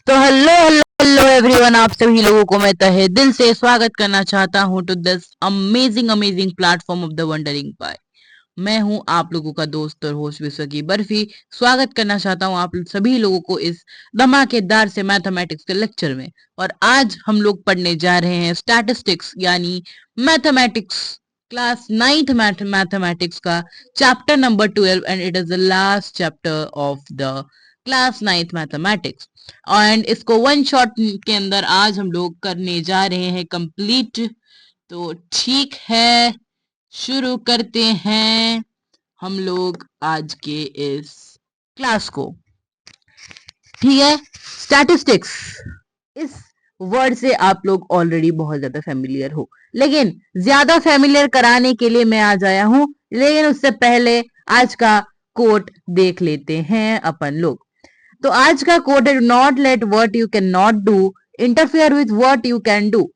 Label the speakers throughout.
Speaker 1: तो hello hello hello everyone, आप सभी लोगों को मैं तहे दिल से स्वागत करना चाहता हूं to this amazing amazing platform of the wondering pi. मैं हूं आप लोगों का दोस्त और होस्ट विश्व की बर्फी। स्वागत करना चाहता हूं आप सभी लोगों को इस धमाकेदार से मैथमेटिक्स के लेक्चर में। और आज हम लोग पढ़ने जा रहे हैं स्टैटिस्टिक्स यानी मैथमेटिक्स, क्लास नाइन्थ मैथमेटिक्स का chapter number 12 and it is the last chapter of the class ninth mathematics. And इसको वन शॉट के अंदर आज हम लोग करने जा रहे हैं कंप्लीट। तो ठीक है, शुरू करते हैं हम लोग आज के इस क्लास को। ठीक है, स्टैटिस्टिक्स, इस वर्ड से आप लोग ऑलरेडी बहुत ज्यादा फेमिलियर हो, लेकिन ज्यादा फेमिलियर कराने के लिए मैं आज आया हूं। लेकिन उससे पहले आज का कोट देख लेते हैं अपन लोग। तो आज का कोट है, not let what you can not do interfere with what you can do.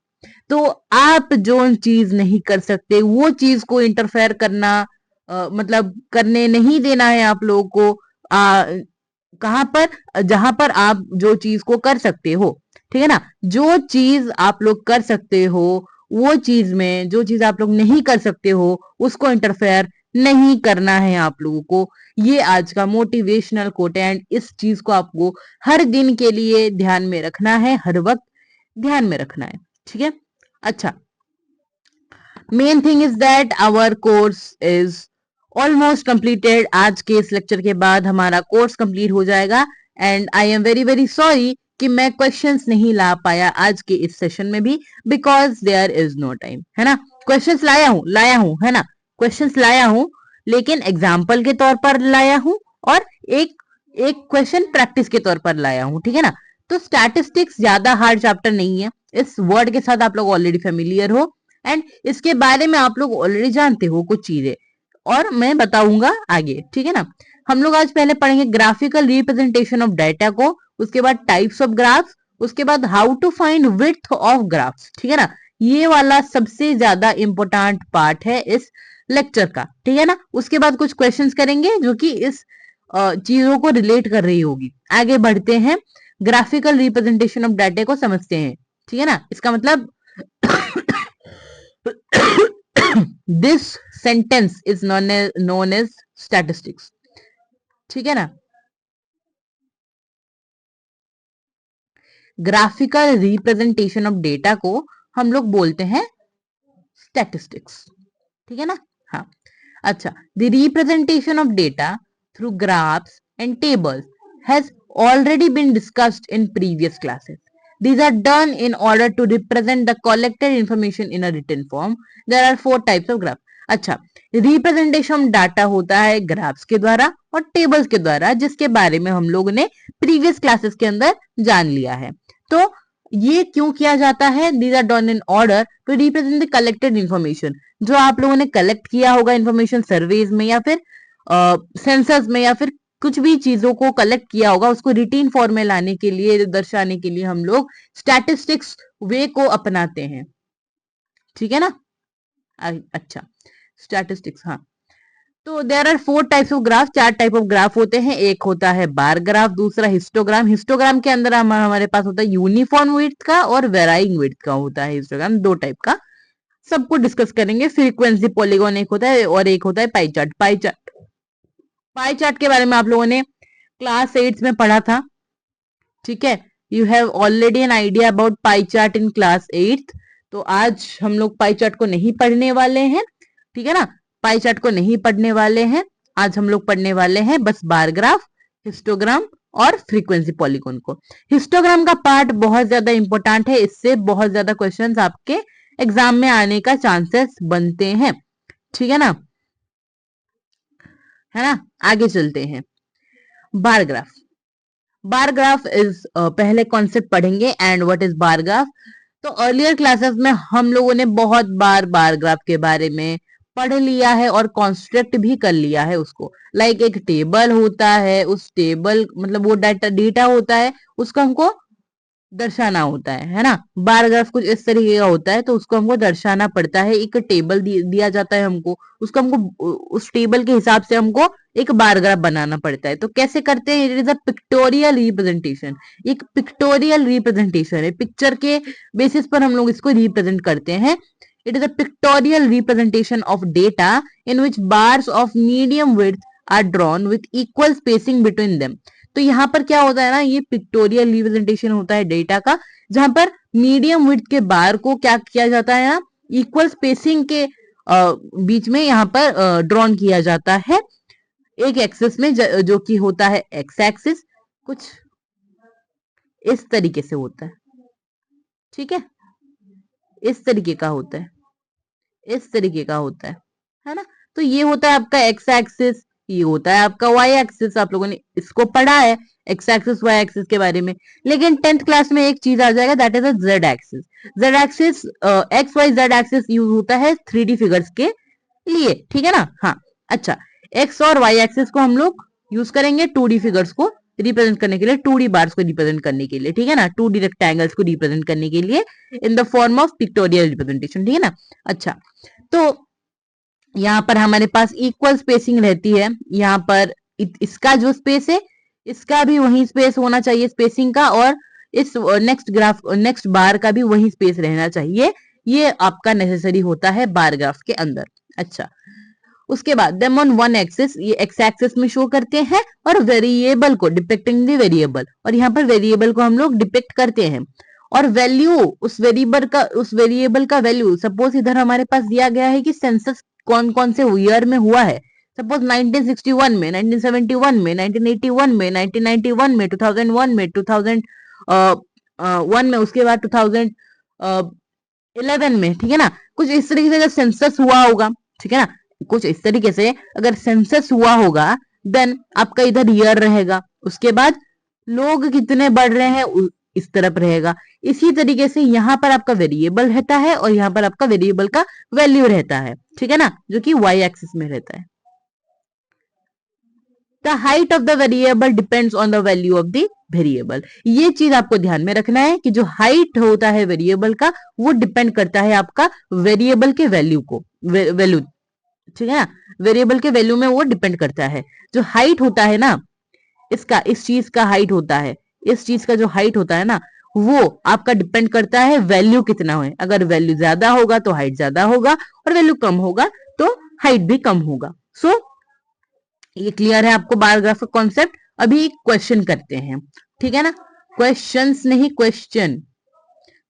Speaker 1: तो आप जो चीज नहीं कर सकते वो चीज को इंटरफेयर करना, मतलब करने नहीं देना है आप लोगों को। कहां पर? जहां पर आप जो चीज को कर सकते हो, ठीक है ना। जो चीज आप लोग कर सकते हो वो चीज में जो चीज आप लोग नहीं कर सकते हो उसको इंटरफेयर नहीं करना है आप लोगों को। ये आज का मोटिवेशनल कोट है एंड इस चीज को आपको हर दिन के लिए ध्यान में रखना है, हर वक्त ध्यान में रखना है। ठीक है, अच्छा। Main thing is that our course is almost completed. आज के इस लेक्चर के बाद हमारा कोर्स कंप्लीट हो जाएगा and I am very very sorry कि मैं क्वेश्चंस नहीं ला पाया आज के इस सेशन में भी, because there is no time, है ना। क्वेश्चंस लाया हूं, है ना। क्वेश्चंस लाया हूं, लेकिन एग्जाम्पल के तौर पर लाया हूं और एक एक क्वेश्चन प्रैक्टिस के तौर पर लाया हूं, ठीक है ना। तो स्टैटिस्टिक्स ज्यादा हार्ड चैप्टर नहीं है। इस वर्ड के साथ आप लोग ऑलरेडी फेमिलियर हो एंड इसके बारे में आप लोग ऑलरेडी जानते हो कुछ चीजें, और मैं बताऊंगा आगे, ठीक है ना। हम लोग आज पहले पढ़ेंगे ग्राफिकल रिप्रेजेंटेशन ऑफ डाटा को, उसके बाद टाइप्स ऑफ ग्राफ्स, उसके बाद how to find width of graphs, ठीक है ना। ये वाला सबसे ज्यादा इंपॉर्टेंट पार्ट है इस लेक्चर का, ठीक है ना। उसके बाद कुछ क्वेश्चंस करेंगे जो कि इस चीजों को रिलेट कर रही होगी। आगे बढ़ते हैं, ग्राफिकल रिप्रेजेंटेशन ऑफ डाटा को समझते हैं, ठीक है ना। इसका मतलब this sentence is known as statistics, ठीक है ना। ग्राफिकल रिप्रेजेंटेशन ऑफ डेटा को हम लोग बोलते हैं स्टैटिस्टिक्स, ठीक है ना। हाँ, अच्छा। The representation of data through graphs and tables has already been discussed in previous classes. These are done in order to represent the collected information in a written form. There are 4 types of graphs. अच्छा, representation data होता है graphs के द्वारा और tables के द्वारा, जिसके बारे में हम लोगों ने प्रीवियस क्लासेस के अंदर जान लिया है। तो ये क्यों किया जाता है? These are done in order to represent the collected information. जो आप लोगों ने कलेक्ट किया होगा इन्फॉर्मेशन सर्वेज में या फिर सेंसस में या फिर कुछ भी चीजों को कलेक्ट किया होगा, उसको रिटीन फॉर्म में लाने के लिए, दर्शाने के लिए हम लोग स्टैटिस्टिक्स वे को अपनाते हैं, ठीक है ना। अच्छा, स्टैटिस्टिक्स, हाँ। तो there are 4 types of graph, 4 type of graph होते हैं। एक होता है बार ग्राफ, दूसरा हिस्टोग्राम। हिस्टोग्राम के अंदर हमारे पास होता है यूनिफॉर्म विड्थ का और वेराइंग विड्थ का होता है हिस्टोग्राम, 2 टाइप का। सबको डिस्कस करेंगे। फ्रीक्वेंसी पॉलीगॉन एक होता है और एक होता है पाई चार्ट। पाई चार्ट के बारे में आप लोगों ने क्लास 8 में पढ़ा था, ठीक है। You have already an idea about pie chart in class 8। तो आज हम लोग पाई चार्ट को नहीं पढ़ने वाले हैं, ठीक है ना। पाई चार्ट को नहीं पढ़ने वाले हैं। आज हम लोग पढ़ने वाले हैं बस बार ग्राफ, हिस्टोग्राम और फ्रीक्वेंसी पॉलीगॉन को। हिस्टोग्राम का पार्ट बहुत ज्यादा इंपॉर्टेंट है, इससे बहुत ज्यादा क्वेश्चंस आपके एग्जाम में आने का चांसेस बनते हैं, ठीक है ना, है ना। आगे चलते हैं, bar graph. Bar graph is पहले कॉन्सेप्ट पढ़ेंगे and what is bar graph. तो अर्लियर क्लासेस में हम लोगों ने बहुत बार बार ग्राफ के बारे में पढ़ लिया है और कॉन्स्ट्रक्ट भी कर लिया है उसको। लाइक एक टेबल होता है, उस टेबल मतलब वो डाटा डेटा होता है, उसको हमको दर्शाना होता है ना। बार ग्राफ कुछ इस तरीके का होता है, तो उसको हमको दर्शाना पड़ता है। एक टेबल दिया जाता है हमको, उसको हमको उस टेबल के हिसाब से हमको एक बार ग्राफ बनाना पड़ता है। तो कैसे करते हैं? It is a pictorial representation. एक पिक्टोरियल रिप्रेजेंटेशन है, पिक्चर के बेसिस पर हम लोग इसको रिप्रेजेंट करते हैं। It is a pictorial representation of data in which bars of medium width are drawn with equal spacing between them. तो यहाँ पर क्या होता है ना, ये पिक्टोरियल रिप्रेजेंटेशन होता है डेटा का, जहां पर मीडियम विड्थ के बार को क्या किया जाता है, इक्वल स्पेसिंग के बीच में यहाँ पर ड्रॉन किया जाता है एक एक्सिस में, जो कि होता है एक्स एक्सिस। कुछ इस तरीके से होता है, ठीक है, इस तरीके का होता है, इस तरीके का होता है ना। तो ये होता है आपका एक्स एक्सिस, ये होता है आपका वाई एक्सिस। आप लोगों ने इसको पढ़ा है एक्स एक्सिस वाई एक्सिस के बारे में। लेकिन 10th क्लास में एक चीज आ जाएगा, that is a Z axis. Z axis, X Y Z axis use होता है 3D फिगर्स के लिए, ठीक है ना। हाँ, अच्छा, एक्स और वाई एक्सिस को हम लोग यूज करेंगे 2D फिगर्स को रिप्रेजेंट करने के लिए, 2D बार्स को रिप्रेजेंट करने के लिए, ठीक है ना, 2D रेक्टेंगल्स को रिप्रेजेंट करने के लिए इन the form of pictorial representation, ठीक है ना। अच्छा, तो यहाँ पर हमारे पास इक्वल स्पेसिंग रहती है। यहाँ पर इसका जो स्पेस है, इसका भी वही स्पेस होना चाहिए स्पेसिंग का, और इस नेक्स्ट बार का भी वही स्पेस रहना चाहिए। ये आपका नेसेसरी होता है बार ग्राफ के अंदर। अच्छा, उसके बाद देम ऑन वन एक्सिस, ये एक्स एक्सिस में शो करते हैं, और वेरिएबल को डिपिक्टिंग द वेरिएबल, और यहाँ पर वेरिएबल को हम लोग डिपिक्ट करते हैं। और वैल्यू, उस वेरिएबल का वैल्यू, सपोज इधर हमारे पास दिया गया है कि सेंसस कौन कौन से ईयर में हुआ है। सपोज 1961 में, 1971 में, 1981 में, 1991 में, 2001 में, 2001 में, उसके बाद 2011 में, ठीक है ना। कुछ इस तरीके से अगर सेंसस हुआ होगा, ठीक है ना, कुछ इस तरीके से अगर सेंसस हुआ होगा, देन आपका इधर ईयर रहेगा। उसके बाद लोग कितने बढ़ रहे हैं इस तरफ रहेगा। इसी तरीके से यहाँ पर आपका वेरिएबल रहता है, और यहाँ पर आपका वेरिएबल का वैल्यू रहता है, ठीक है ना, जो कि वाई एक्सिस में रहता है। The height of the variable depends on the value of the variable. ये चीज आपको ध्यान में रखना है कि जो हाइट होता है वेरिएबल का, वो डिपेंड करता है आपका वेरिएबल के वैल्यू को, वैल्यू, ठीक है ना, वेरिएबल के वैल्यू में वो डिपेंड करता है। जो हाइट होता है ना, इसका, इस चीज का हाइट होता है, इस चीज का जो हाइट होता है ना, वो आपका डिपेंड करता है वैल्यू कितना है। अगर वैल्यू ज्यादा होगा तो हाइट ज्यादा होगा, और वैल्यू कम होगा तो हाइट भी कम होगा। सो ये क्लियर है आपको बार ग्राफ का कॉन्सेप्ट। अभी क्वेश्चन करते हैं, ठीक है ना, क्वेश्चंस नहीं, क्वेश्चन,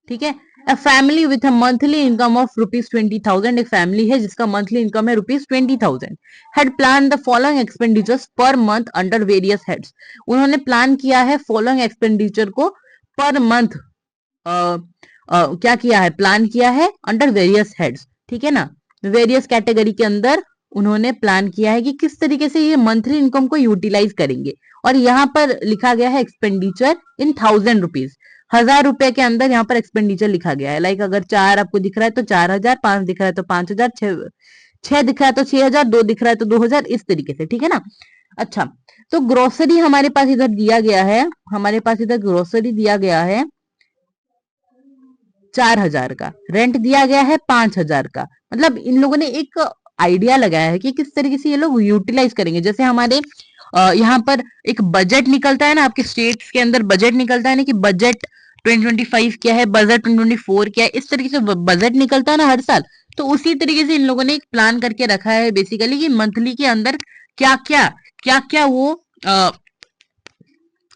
Speaker 1: ठीक है। A family with a monthly income of ₹20,000, एक फैमिली है जिसका मंथली इनकम है ₹20,000, had planned the following expenditures per month under various heads। उन्होंने प्लान किया है फॉलोइंग एक्सपेंडिचर को पर मंथ, क्या किया है, प्लान किया है अंडर वेरियस हेड्स, ठीक है ना, वेरियस कैटेगरी के अंदर उन्होंने प्लान किया है कि किस तरीके से ये मंथली इनकम को यूटिलाइज करेंगे। और यहाँ पर लिखा गया है एक्सपेंडिचर इन ₹1,000, 1,000 के अंदर यहाँ पर एक्सपेंडिचर लिखा गया है। लाइक अगर 4 आपको दिख रहा है तो 4,000, 5 दिख रहा है तो 5,000, 6 दिख रहा है तो 6,000, 2 दिख रहा है तो 2,000, इस तरीके से, ठीक है ना। अच्छा, तो ग्रोसरी हमारे पास इधर दिया गया है, हमारे पास इधर ग्रोसरी दिया गया है 4,000 का, रेंट दिया गया है 5,000 का। मतलब इन लोगों ने एक आइडिया लगाया है कि किस तरीके से ये लोग यूटिलाइज करेंगे। जैसे हमारे यहाँ पर एक बजट निकलता है ना, आपके स्टेट्स के अंदर बजट निकलता है ना, कि बजट 2025 क्या है, बजट 2024 क्या है, इस तरीके से बजट निकलता है ना हर साल। तो उसी तरीके से इन लोगों ने एक प्लान करके रखा है बेसिकली, कि मंथली के अंदर क्या क्या वो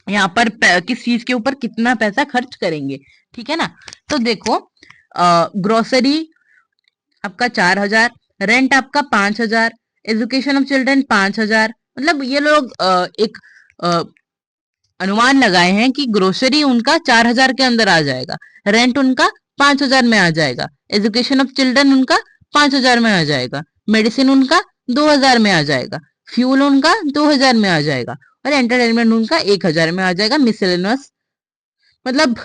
Speaker 1: यहाँ पर किस चीज के ऊपर कितना पैसा खर्च करेंगे, ठीक है ना। तो देखो, ग्रोसरी आपका 4,000, रेंट आपका 5,000, एजुकेशन ऑफ चिल्ड्रन 5,000। मतलब ये लोग एक अनुमान लगाए हैं कि ग्रोसरी उनका 4,000 के अंदर आ जाएगा, रेंट उनका 5,000 में आ जाएगा, एजुकेशन ऑफ चिल्ड्रन उनका 5,000 में आ जाएगा, मेडिसिन उनका 2,000 में आ जाएगा, फ्यूल उनका 2,000 में आ जाएगा, और एंटरटेनमेंट उनका 1,000 में आ जाएगा। मिसलेनियस मतलब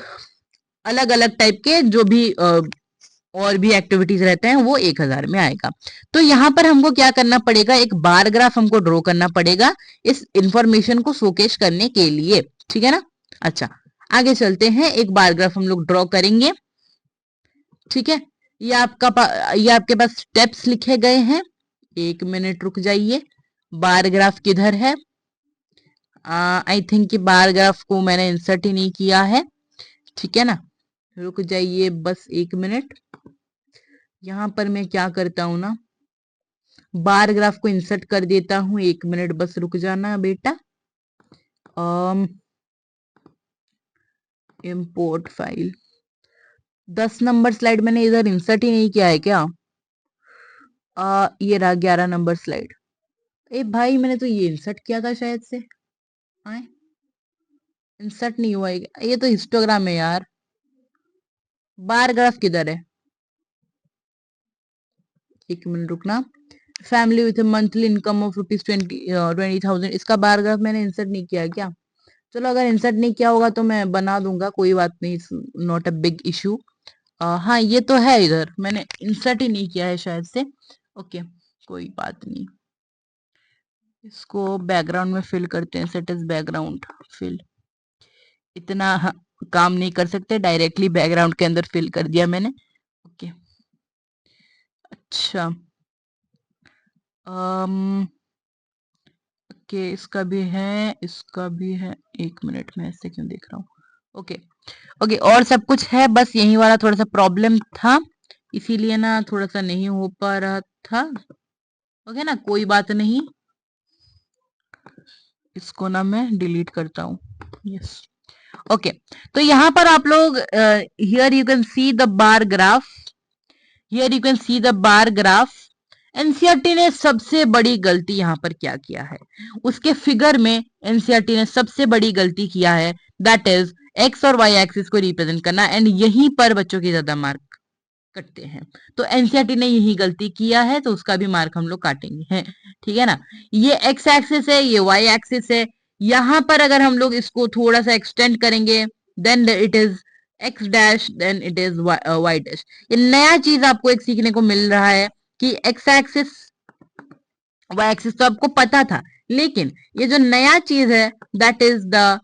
Speaker 1: अलग अलग टाइप के जो भी और भी एक्टिविटीज रहते हैं वो 1,000 में आएगा। तो यहाँ पर हमको क्या करना पड़ेगा, एक बार ग्राफ हमको ड्रॉ करना पड़ेगा इस इंफॉर्मेशन को शोकेश करने के लिए, ठीक है ना। अच्छा, आगे चलते हैं, एक बार ग्राफ हम लोग ड्रॉ करेंगे, ठीक है। ये आपके पास स्टेप्स लिखे गए हैं, 1 मिनट रुक जाइए, बार ग्राफ किधर है? आई थिंक कि बार ग्राफ को मैंने इंसर्ट ही नहीं किया है, ठीक है ना। रुक जाइए बस 1 मिनट। यहाँ पर मैं क्या करता हूँ ना, बार ग्राफ को इंसर्ट कर देता हूँ। 1 मिनट बस रुक जाना बेटा। इंपोर्ट फाइल 10 नंबर स्लाइड मैंने इधर इंसर्ट ही नहीं किया है क्या? ये रहा 11 नंबर स्लाइड। ए भाई मैंने तो ये इंसर्ट किया था शायद से। आए इंसर्ट नहीं हुआ ये तो हिस्टोग्राम है यार। बार ग्राफ किधर है? 1 मिनट रुकना। Family with monthly income of ₹20,000, इसका बार ग्राफ मैंने इंसर्ट नहीं किया क्या? चलो अगर इंसर्ट नहीं किया होगा तो मैं बना दूंगा, कोई बात नहीं, नॉट अ बिग इशू। हाँ ये तो है, इधर मैंने इंसर्ट ही नहीं किया है शायद से। ओके कोई बात नहीं, इसको बैकग्राउंड में फिल करते हैं। Set is background fill. इतना काम नहीं कर सकते, डायरेक्टली बैकग्राउंड के अंदर फिल कर दिया मैंने। ओके अच्छा ओके इसका भी है, इसका भी है। 1 मिनट में ऐसे क्यों देख रहा हूँ? ओके ओके और सब कुछ है, बस यही वाला थोड़ा सा प्रॉब्लम था, इसीलिए ना थोड़ा सा नहीं हो पा रहा था। ओके ना, कोई बात नहीं, इसको ना मैं डिलीट करता हूँ। यस ओके तो यहाँ पर आप लोग here you can see the bar graph, here you can see the bar graph. NCERT ने सबसे बड़ी गलती यहाँ पर क्या किया है, उसके फिगर में एनसीईआरटी ने सबसे बड़ी गलती किया है, दैट इज एक्स और वाई एक्सिस को रिप्रेजेंट करना, एंड यहीं पर बच्चों की ज्यादा मार्क कटते हैं। तो एनसीईआरटी ने यही गलती किया है, तो उसका भी मार्क हम लोग काटेंगे हैं, ठीक है ना। ये एक्स एक्सिस है, ये वाई एक्सिस है। यहां पर अगर हम लोग इसको थोड़ा सा एक्सटेंड करेंगे, then it is X dash, then it is Y dash. ये नया चीज आपको एक सीखने को मिल रहा है कि एक्स एक्सिस वाई एक्सिस तो आपको पता था, लेकिन ये जो नया चीज है दैट इज द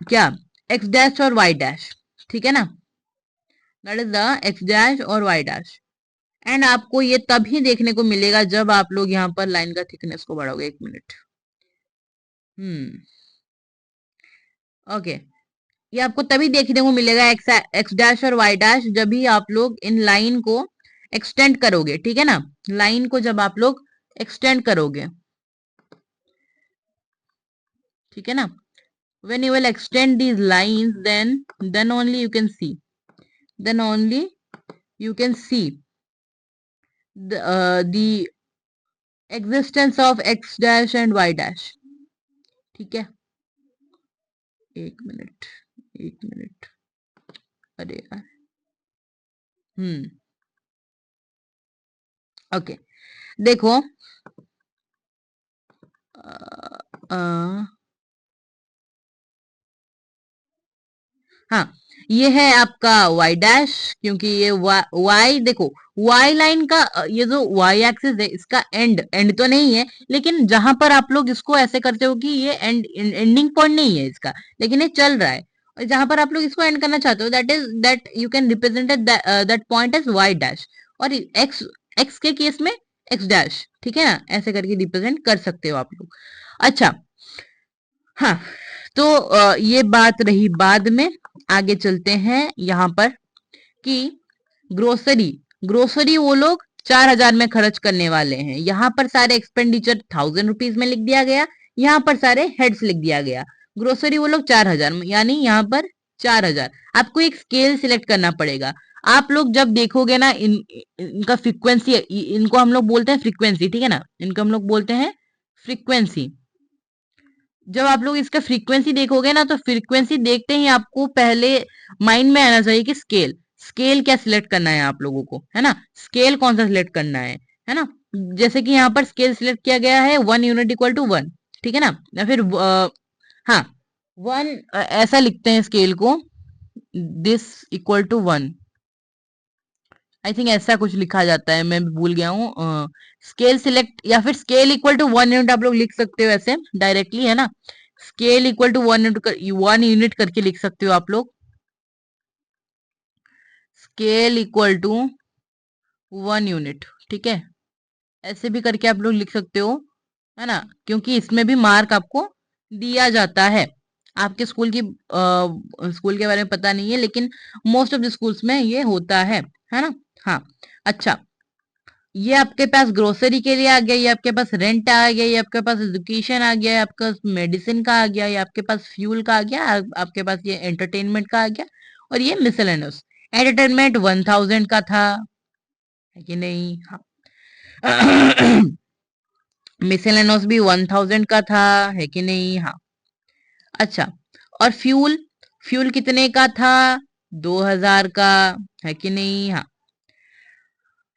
Speaker 1: क्या, एक्स डैश और वाई डैश, ठीक है ना। That is the x dash और वाई डैश। एंड आपको ये तभी देखने को मिलेगा जब आप लोग यहाँ पर लाइन का थिकनेस को बढ़ाओगे। 1 मिनट। ओके ये आपको तभी देखने को मिलेगा एक्स एक्स डैश और वाई डैश, जब भी आप लोग इन लाइन को एक्सटेंड करोगे, ठीक है ना। लाइन को जब आप लोग एक्सटेंड करोगे, ठीक है ना, when you will extend these lines, then only you can see, then only you can see the existence of x dash and y dash, ठीक है। 1 मिनट 1 मिनट, अरे यार ओके देखो हाँ ये है आपका y डैश, क्योंकि ये y देखो y लाइन का ये जो y एक्सिस है इसका एंड एंड तो नहीं है, लेकिन जहां पर आप लोग इसको ऐसे करते हो कि ये एंडिंग पॉइंट नहीं है इसका, लेकिन ये चल रहा है, और जहां पर आप लोग इसको एंड करना चाहते हो that you can represent that point as y dash, और एक्स के केस में x डैश, ठीक है ना, ऐसे करके रिप्रेजेंट कर सकते हो आप लोग। अच्छा हाँ तो ये बात रही बाद में, आगे चलते हैं यहाँ पर कि ग्रोसरी ग्रोसरी वो लोग 4,000 में खर्च करने वाले हैं। यहाँ पर सारे एक्सपेंडिचर 1,000 रुपीज में लिख दिया गया, यहाँ पर सारे हेड्स लिख दिया गया। ग्रोसरी वो लोग 4,000 यानी यहाँ पर 4,000। आपको एक स्केल सिलेक्ट करना पड़ेगा। आप लोग जब देखोगे ना इनका फ्रीक्वेंसी, इनको हम लोग बोलते हैं फ्रीक्वेंसी, ठीक है ना, इनको हम लोग बोलते हैं फ्रीक्वेंसी। जब आप लोग इसका फ्रीक्वेंसी देखोगे ना, तो फ्रीक्वेंसी देखते ही आपको पहले माइंड में आना चाहिए कि स्केल, स्केल क्या सिलेक्ट करना है आप लोगों को, है ना, स्केल कौन सा सिलेक्ट करना है ना। जैसे कि यहाँ पर स्केल सिलेक्ट किया गया है 1 यूनिट इक्वल टू 1, ठीक है ना, या फिर हाँ 1 ऐसा लिखते हैं स्केल को, this equal to 1, I think ऐसा कुछ लिखा जाता है, मैं भूल गया हूँ। स्केल सिलेक्ट या फिर स्केल इक्वल टू 1 यूनिट आप लोग लिख सकते हो ऐसे डायरेक्टली, है ना। स्केल इक्वल टू 1 यूनिट करके लिख सकते हो आप लोग, स्केल इक्वल टू 1 यूनिट, ठीक है, ऐसे भी करके आप लोग लिख सकते हो, है ना, क्योंकि इसमें भी मार्क आपको दिया जाता है। आपके स्कूल के बारे में पता नहीं है, लेकिन मोस्ट ऑफ द स्कूल्स में ये होता है ना। हाँ, अच्छा, ये आपके पास ग्रोसरी के लिए आ गया, ये आपके पास रेंट आ गया, ये आपके पास एजुकेशन आ गया, ये आपका मेडिसिन का आ गया, ये आपके पास फ्यूल का आ गया, आपके पास ये एंटरटेनमेंट का आ गया, और ये मिसलेनियस। एंटरटेनमेंट 1000 का था, है कि नहीं? हाँ। मिसलेनियस भी 1000 का था, है कि नहीं? हाँ। अच्छा, और फ्यूल, फ्यूल कितने का था? 2000 का, है कि नहीं? हाँ।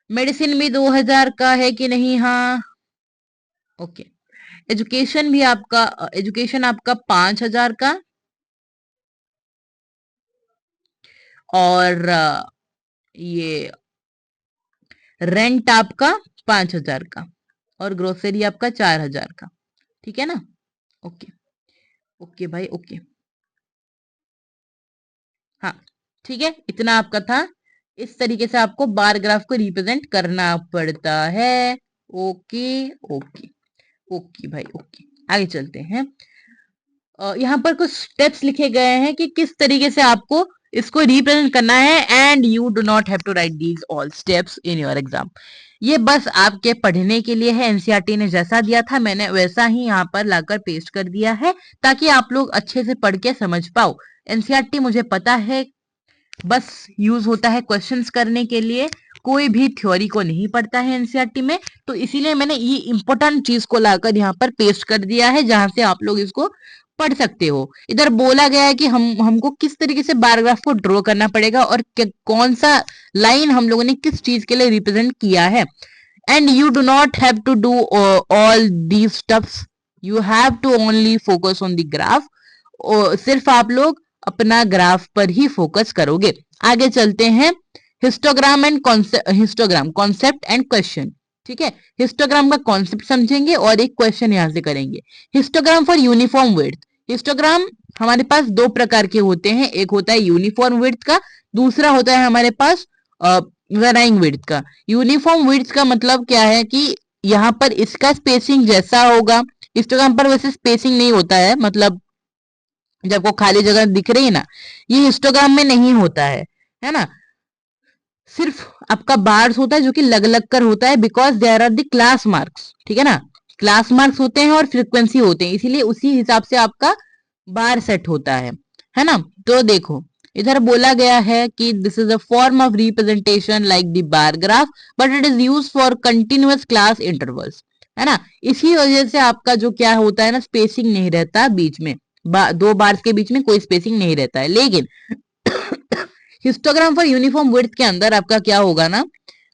Speaker 1: मेडिसिन भी 2000 का, है कि नहीं? हाँ। ओके। एजुकेशन आपका 5000 का, और ये रेंट आपका 5000 का, और ग्रोसरी आपका 4000 का, ठीक है ना? ओके, ओके भाई, ओके। हाँ, ठीक है, इतना आपका था। इस तरीके से आपको बार ग्राफ को रिप्रेजेंट करना पड़ता है। ओके, ओके, ओके भाई, ओके। आगे चलते हैं। यहाँ पर कुछ स्टेप्स लिखे गए हैं कि किस तरीके से आपको इसको रिप्रेजेंट करना है, and you do not have to write these all steps in your exam. ये बस आपके पढ़ने के लिए है। एनसीईआरटी ने जैसा दिया था मैंने वैसा ही यहाँ पर लाकर पेस्ट कर दिया है, ताकि आप लोग अच्छे से पढ़ के समझ पाओ। एनसीईआरटी मुझे पता है बस यूज होता है क्वेश्चंस करने के लिए, कोई भी थ्योरी को नहीं पढ़ता है एनसीईआरटी में। तो इसीलिए मैंने ये इंपॉर्टेंट चीज को लाकर यहाँ पर पेस्ट कर दिया है, जहां से आप लोग इसको पढ़ सकते हो। इधर बोला गया है कि हमको किस तरीके से बारग्राफ को ड्रॉ करना पड़ेगा, और कौन सा लाइन हम लोगों ने किस चीज के लिए रिप्रेजेंट किया है। And you do not have to do all these stuffs, you have to only focus on the graph. सिर्फ आप लोग अपना ग्राफ पर ही फोकस करोगे। आगे चलते हैं। हिस्टोग्राम कॉन्सेप्ट एंड क्वेश्चन, ठीक है। हिस्टोग्राम का कॉन्सेप्ट समझेंगे और एक क्वेश्चन यहां से करेंगे। Histogram for uniform width. Histogram हमारे पास दो प्रकार के होते हैं, एक होता है यूनिफॉर्म विड्थ का, दूसरा होता है हमारे पास वेराइंग विड्थ का। यूनिफॉर्म विड्थ का मतलब क्या है कि यहाँ पर इसका स्पेसिंग जैसा होगा, हिस्टोग्राम पर वैसे स्पेसिंग नहीं होता है, मतलब जब वो खाली जगह दिख रही है ना, ये हिस्टोग्राम में नहीं होता है ना। सिर्फ आपका बार्स होता है जो कि लग लग कर होता है, because there are the class marks, ठीक है ना। क्लास मार्क्स होते हैं और फ्रीक्वेंसी होते हैं, इसीलिए उसी हिसाब से आपका बार सेट होता है ना। तो देखो, इधर बोला गया है कि this is a form of representation like the bar graph, but it is use for continuous class intervals, है ना। इसी वजह से आपका जो क्या होता है ना, स्पेसिंग नहीं रहता बीच में, दो बार्स के बीच में कोई स्पेसिंग नहीं रहता है। लेकिन हिस्टोग्राम फॉर यूनिफॉर्म विड्थ के अंदर आपका क्या होगा ना,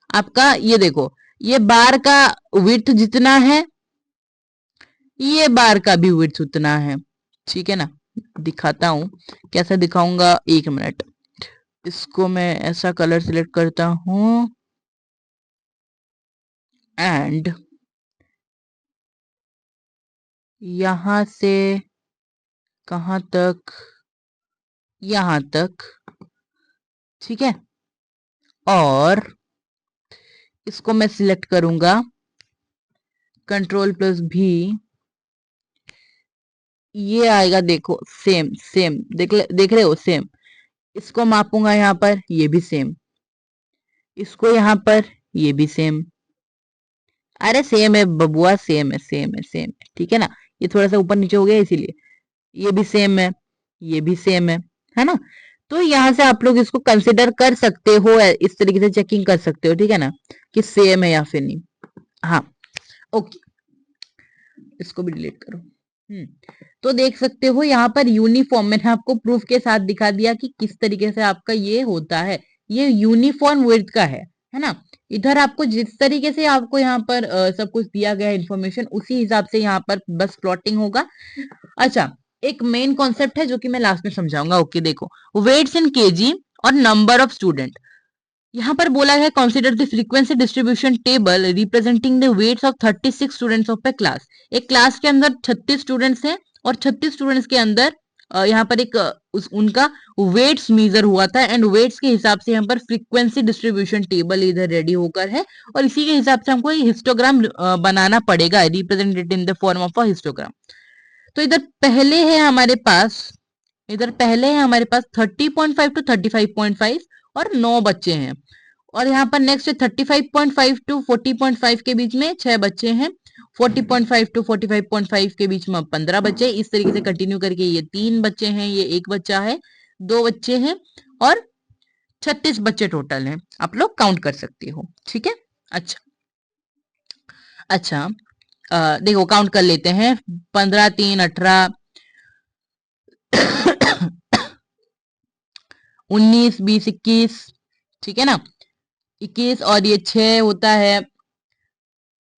Speaker 1: आपका ये देखो, ये बार का विड्थ जितना है, ये बार का भी विड्थ उतना है, ठीक है ना। दिखाता हूं, कैसा दिखाऊंगा, एक मिनट। इसको मैं ऐसा कलर सिलेक्ट करता हूं, एंड यहां से कहां तक, यहां तक, ठीक है। और इसको मैं सिलेक्ट करूंगा, कंट्रोल+V, ये आएगा, देखो सेम सेम, देख रहे हो, सेम। इसको मापूंगा यहाँ पर, ये भी सेम। इसको यहाँ पर, ये भी सेम। अरे सेम है बबुआ, सेम है, सेम है, सेम है, ठीक है ना। ये थोड़ा सा ऊपर नीचे हो गया इसीलिए। ये भी सेम है, ये भी सेम है ना। तो यहां से आप लोग इसको कंसिडर कर सकते हो, इस तरीके से चेकिंग कर सकते हो, ठीक है ना, कि सेम है या फिर नहीं। हाँ, ओके, इसको भी डिलीट करो। तो देख सकते हो यहाँ पर यूनिफॉर्म, मैंने आपको प्रूफ के साथ दिखा दिया कि किस तरीके से आपका ये होता है। ये यूनिफॉर्म विड्थ का है ना। इधर आपको जिस तरीके से आपको यहाँ पर सब कुछ दिया गया है इन्फॉर्मेशन, उसी हिसाब से यहाँ पर बस प्लॉटिंग होगा। अच्छा, एक मेन कॉन्सेप्ट है जो कि मैं लास्ट में समझाऊंगा। ओके, देखो, वेट्स इन केजी और नंबर ऑफ स्टूडेंट। यहाँ पर बोला है consider the frequency distribution table representing the weights of 36 students of a class. एक क्लास के अंदर 36 स्टूडेंट्स हैं, और 36 स्टूडेंट्स के अंदर यहाँ पर एक उनका वेट्स मेजर हुआ था एंड वेट्स के हिसाब से यहाँ पर फ्रीक्वेंसी डिस्ट्रीब्यूशन टेबल इधर रेडी होकर है और इसी के हिसाब से हमको हिस्टोग्राम बनाना पड़ेगा, represented in the form of a histogram. तो इधर पहले है हमारे पास 30.5 टू 35.5 और 9 बच्चे हैं। और यहाँ पर नेक्स्ट है 35.5 टू 40.5 के बीच में 6 बच्चे हैं। 40.5 टू 45.5 के बीच में 15 बच्चे। इस तरीके से कंटिन्यू करके ये 3 बच्चे हैं, ये 1 बच्चा है, 2 बच्चे हैं और 36 बच्चे टोटल हैं। आप लोग काउंट कर सकते हो, ठीक है। अच्छा अच्छा, देखो काउंट कर लेते हैं। 15 3 18 19 20 21, ठीक है ना। 21 और ये 6 होता है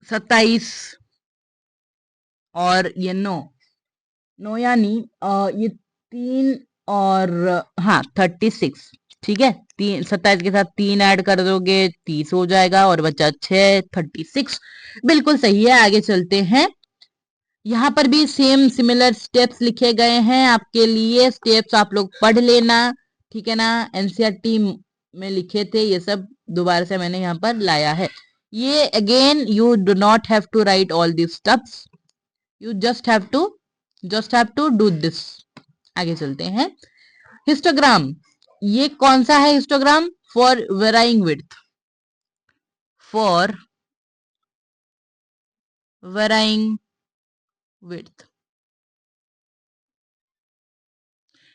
Speaker 1: 27 और ये 9 यानी ये 3 और हाँ 36, ठीक है। 27 के साथ 3 ऐड कर दोगे 30 हो जाएगा और बचा 6, 36। बिल्कुल सही है। आगे चलते हैं। यहाँ पर भी सेम सिमिलर स्टेप्स लिखे गए हैं आपके लिए। स्टेप्स आप लोग पढ़ लेना, ठीक है ना। एनसीईआरटी में लिखे थे ये सब, दोबारा से मैंने यहाँ पर लाया है। ये again you do not have to write all this steps, you just have to do this. आगे चलते हैं। हिस्टोग्राम, ये कौन सा है histogram? For varying width, for varying width.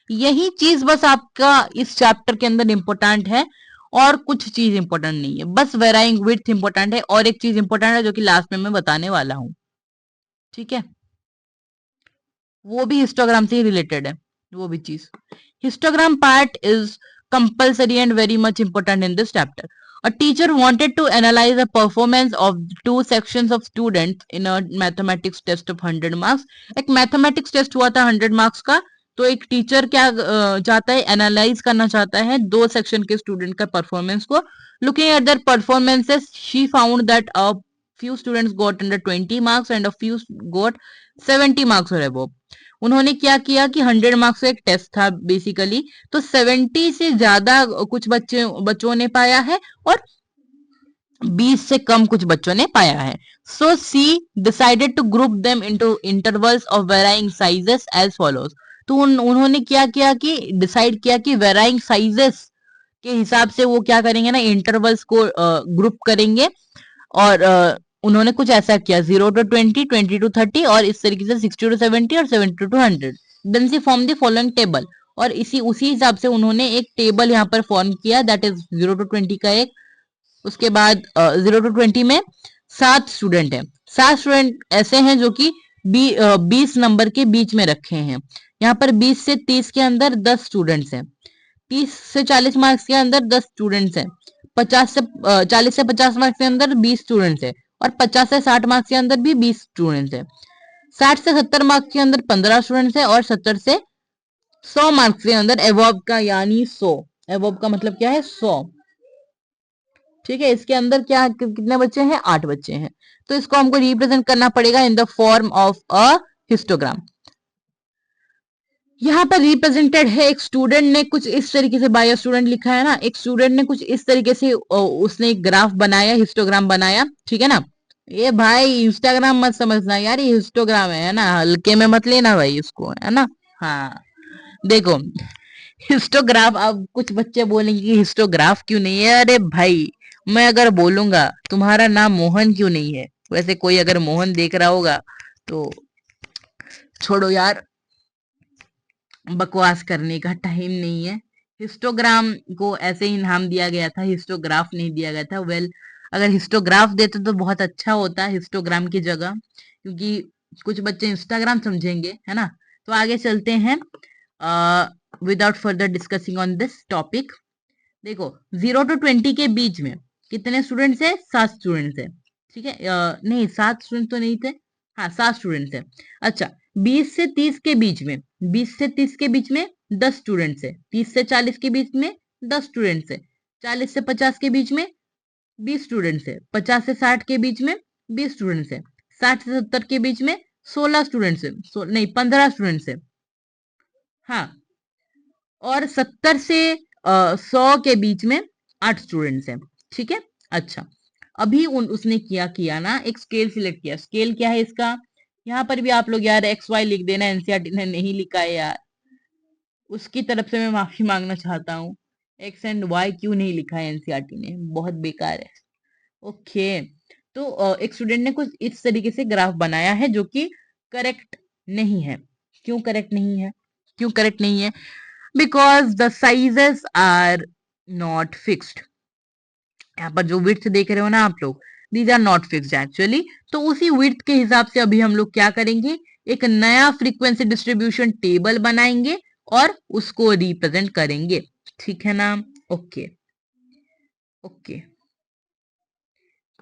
Speaker 1: यही चीज बस आपका इस चैप्टर के अंदर इंपॉर्टेंट है और कुछ चीज इंपॉर्टेंट नहीं है, बस वेराइंग विड्थ इंपॉर्टेंट है और एक चीज इंपॉर्टेंट है जो कि लास्ट में मैं बताने वाला हूं, ठीक है। वो भी हिस्टोग्राम से ही रिलेटेड है, वो भी चीज। Histogram part is compulsory and very much important in this chapter. A teacher wanted to analyze the performance of two sections of students in a mathematics test of 100 marks. एक mathematics test हुआ था 100 marks का। तो एक teacher क्या चाहता है, analyse करना चाहता है दो सेक्शन के स्टूडेंट का परफॉर्मेंस को। Looking at there performances she found that a few students got under 20 marks and a few got 70 marks or above. उन्होंने क्या किया कि 100 मार्क्स का एक टेस्ट था बेसिकली, तो 70 से ज्यादा कुछ बच्चों ने पाया है और 20 से कम कुछ बच्चों ने पाया है। So she decided to group them into intervals of varying sizes as follows. तो उन्होंने क्या किया कि डिसाइड किया कि वेराइंग साइजेस के हिसाब से वो क्या करेंगे ना, इंटरवल्स को ग्रुप करेंगे। और उन्होंने कुछ ऐसा किया 0 to 20, 20 to 30 और इस तरीके से 60 to 70 और 70 to 100। Then see form the following table, और उसी हिसाब से उन्होंने एक टेबल यहाँ पर फॉर्म किया, दैट इज 0 to 20 का एक। उसके बाद 0 to 20 में 7 स्टूडेंट है। 7 स्टूडेंट ऐसे हैं जो कि 20 नंबर के बीच में रखे हैं। यहाँ पर 20 से 30 के अंदर 10 स्टूडेंट्स हैं। 30 से 40 मार्क्स के अंदर 10 स्टूडेंट्स हैं। 40 से 50 मार्क्स के अंदर 20 स्टूडेंट्स हैं और 50 से 60 मार्क्स के अंदर भी 20 स्टूडेंट्स हैं। 60 से 70 मार्क्स के अंदर 15 स्टूडेंट्स हैं और 70 से 100 मार्क्स के अंदर एवॉब का यानी 100, एवॉब का मतलब क्या है 100, ठीक है। इसके अंदर क्या कितने बच्चे हैं? 8 बच्चे हैं। तो इसको हमको रिप्रेजेंट करना पड़ेगा इन the form of a histogram. यहाँ पर रिप्रेजेंटेड है, एक स्टूडेंट ने कुछ इस तरीके से, बायो स्टूडेंट लिखा है ना, एक स्टूडेंट ने कुछ इस तरीके से उसने एक ग्राफ बनाया, हिस्टोग्राम बनाया, ठीक है ना। ये भाई इंस्टाग्राम मत समझना यार, ये हिस्टोग्राम है ना, हल्के में मत लेना भाई इसको, है ना। हाँ देखो, हिस्टोग्राफ, अब कुछ बच्चे बोलेंगे कि हिस्टोग्राफ क्यों नहीं है। अरे भाई, मैं अगर बोलूंगा तुम्हारा नाम मोहन क्यों नहीं है, वैसे कोई अगर मोहन देख रहा होगा तो छोड़ो यार, बकवास करने का टाइम नहीं है। हिस्टोग्राम को ऐसे ही नाम दिया गया था, हिस्टोग्राफ नहीं दिया गया था। वेल, अगर हिस्टोग्राफ देते तो बहुत अच्छा होता है हिस्टोग्राम की जगह, क्योंकि कुछ बच्चे इंस्टाग्राम समझेंगे, है ना। तो आगे चलते हैं without further discussing on this topic. देखो 0 to 20 के बीच में कितने स्टूडेंट्स है? 7 स्टूडेंट्स है, ठीक है। नहीं 7 स्टूडेंट तो नहीं थे, हाँ 7 स्टूडेंट्स है। अच्छा, 20 से 30 के बीच में, 20 से 30 के बीच में 10 स्टूडेंट्स है। 30 से 40 के बीच में 10 स्टूडेंट्स है। 40 से 50 के बीच में 20 स्टूडेंट्स है। 50 से 60 के बीच में 20 स्टूडेंट्स है। 60 से 70 के बीच में 16 स्टूडेंट्स है, नहीं 15 स्टूडेंट्स है। हाँ, और 70 से 100 के बीच में 8 स्टूडेंट्स हैं। ठीक है, अच्छा, अभी उसने किया किया ना, एक स्केल सिलेक्ट किया। स्केल क्या है इसका? यहाँ पर भी आप लोग यार एक्स वाई लिख देना, एनसीईआरटी ने नहीं लिखा है यार, उसकी तरफ से मैं माफी मांगना चाहता हूँ। एक्स एंड वाई क्यों नहीं लिखा है एनसीईआरटी ने, बहुत बेकार है। ओके, तो एक स्टूडेंट ने कुछ इस तरीके से ग्राफ बनाया है जो कि करेक्ट नहीं है। क्यों करेक्ट नहीं है? क्यों करेक्ट नहीं है? Because the sizes are not fixed. यहाँ पर जो विड्थ देख रहे हो ना आप लोग, these are not fixed actually. तो उसी विड्थ के हिसाब से अभी हम लोग क्या करेंगे, एक नया फ्रीक्वेंसी डिस्ट्रीब्यूशन टेबल बनाएंगे और उसको रिप्रेजेंट करेंगे। ठीक है ना? ओके ओके,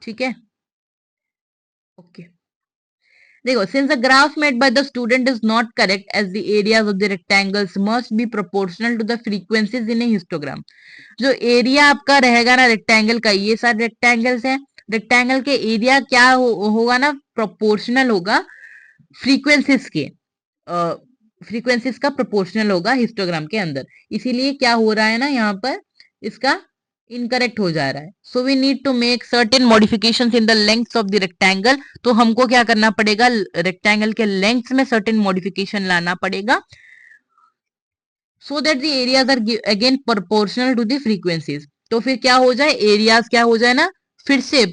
Speaker 1: ठीक है, ओके। देखो, since the graph made by the student is not correct as the areas of the rectangles must be proportional to the frequencies in a histogram. जो एरिया आपका रहेगा ना रेक्टेंगल का, ये सारे रेक्टेंगल्स हैं, रेक्टेंगल के एरिया क्या होगा ना, प्रोपोर्शनल होगा फ्रीक्वेंसीज के, फ्रीक्वेंसीज का प्रोपोर्शनल होगा हिस्टोग्राम के अंदर। इसीलिए क्या हो रहा है ना, यहाँ पर इसका इनकरेक्ट हो जा रहा है। So we need to make certain modifications in the lengths of the rectangle. तो हमको क्या करना पड़ेगा, रेक्टेंगल के लेंथ्स में सर्टेन मॉडिफिकेशन लाना पड़ेगा, so that the areas are again proportional to the frequencies. तो फिर क्या हो जाए, एरियाज क्या हो जाए ना, फिर से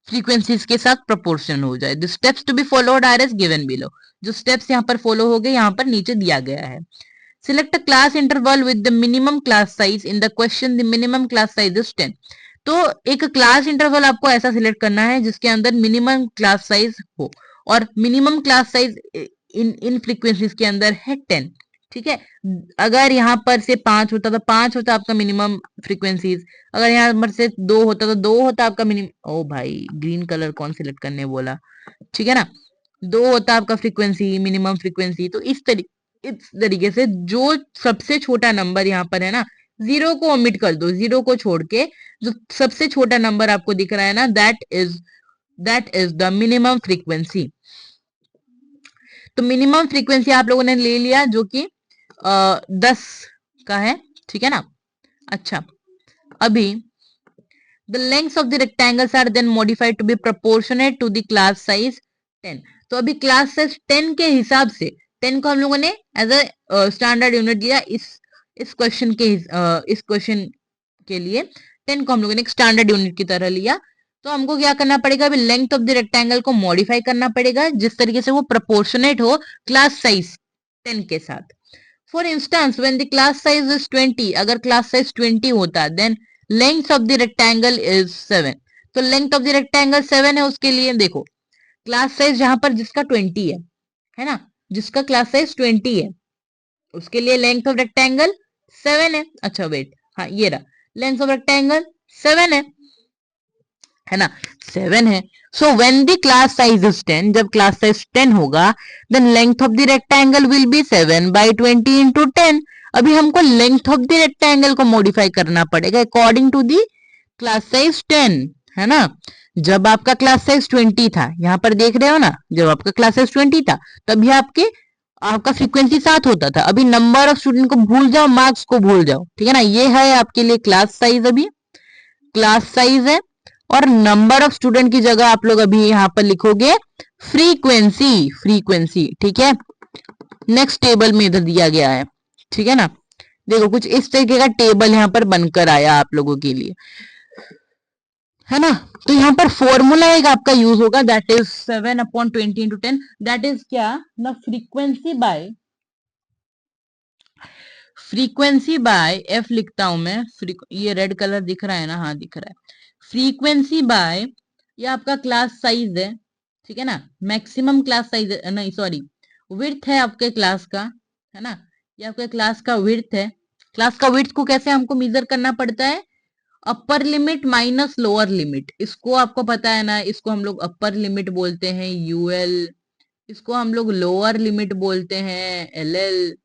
Speaker 1: फ्रीक्वेंसीज के साथ प्रोपोर्शनल हो जाए। The steps to be followed are as given below. जो स्टेप्स यहाँ पर फॉलो हो गए, यहाँ पर नीचे दिया गया है। Select a class interval with the minimum class size. In the question the minimum class size is 10। तो एक क्लास इंटरवल आपको ऐसा सिलेक्ट करना है जिसके अंदर मिनिमम क्लास साइज हो, और minimum class size in frequencies के अंदर है 10। ठीक है, अगर यहाँ पर से 5 होता तो 5 होता आपका मिनिमम फ्रीक्वेंसीज, अगर यहाँ पर से 2 होता तो 2 होता आपका मिनिमम। ओ भाई, ग्रीन कलर कौन सिलेक्ट करने बोला? ठीक है ना, 2 होता आपका फ्रीक्वेंसी, मिनिमम फ्रीक्वेंसी। तो इस तरीके से जो सबसे छोटा नंबर यहाँ पर है ना, 0 को ओमिट कर दो, 0 को छोड़ के जो सबसे छोटा नंबर आपको दिख रहा है ना, that is the minimum frequency. तो मिनिमम फ्रीक्वेंसी आप लोगों ने ले लिया जो कि 10 का है। ठीक है ना, अच्छा, अभी the lengths of the rectangles are then modified to be proportionate to the class size 10। तो अभी क्लास साइज 10 के हिसाब से 10 को हम लोगों ने एज अ स्टैंडर्ड यूनिट लिया। इस क्वेश्चन के इस क्वेश्चन के लिए 10 को हम लोगों ने एक स्टैंडर्ड यूनिट की तरह लिया। तो हमको क्या करना पड़ेगा, अभी लेंथ ऑफ द रेक्टेंगल को मॉडिफाई करना पड़ेगा जिस तरीके से वो प्रोपोर्शनेट हो क्लास साइज 10 के साथ। For instance when the class size is 20, अगर क्लास साइज 20 होता then length of the rectangle is 7। तो लेंथ ऑफ द रेक्टेंगल 7 है, उसके लिए देखो क्लास साइज जहां पर जिसका 20 है ना, जिसका क्लास साइज 20 है उसके लिए लेंथ ऑफ रेक्टेंगल 7 है। अच्छा वेट, हाँ ये रहा, लेंथ ऑफ रेक्टेंगल 7 है ना, 7 है। So when the class size is 10, जब क्लास साइज 10 होगा then length of the rectangle will be 7 by 20 into 10। अभी हमको लेंथ ऑफ द रेक्टेंगल को मॉडिफाई करना पड़ेगा according to the class size 10, है ना। जब आपका क्लास साइज 20 था, यहाँ पर देख रहे हो ना, जब आपका क्लास साइज 20 था तभी आपका फ्रीक्वेंसी 7 होता था। अभी नंबर ऑफ स्टूडेंट को भूल जाओ, मार्क्स को भूल जाओ, ठीक है ना। ये है आपके लिए क्लास साइज, अभी क्लास साइज है, और नंबर ऑफ स्टूडेंट की जगह आप लोग अभी यहाँ पर लिखोगे फ्रीक्वेंसी, फ्रीक्वेंसी, ठीक है। नेक्स्ट टेबल में इधर दिया गया है, ठीक है ना। देखो कुछ इस तरीके का टेबल यहाँ पर बनकर आया आप लोगों के लिए, है ना। तो यहाँ पर फॉर्मूला एक आपका यूज होगा, that is 7/20 into 10, that is क्या ना, फ्रीक्वेंसी बाय एफ लिखता हूं मैं। ये रेड कलर दिख रहा है ना, हाँ दिख रहा है। फ्रीक्वेंसी बाय, ये आपका क्लास साइज है, ठीक है ना, मैक्सिमम क्लास साइज, नहीं सॉरी, विड्थ है आपके क्लास का, है ना। ये आपके क्लास का विड्थ है। क्लास का विड्थ को कैसे हमको मेजर करना पड़ता है, upper limit minus lower limit. इसको आपको पता है ना, इसको हम लोग अपर लिमिट बोलते हैं यूएल, इसको हम लोग लोअर लिमिट बोलते हैं एलएल।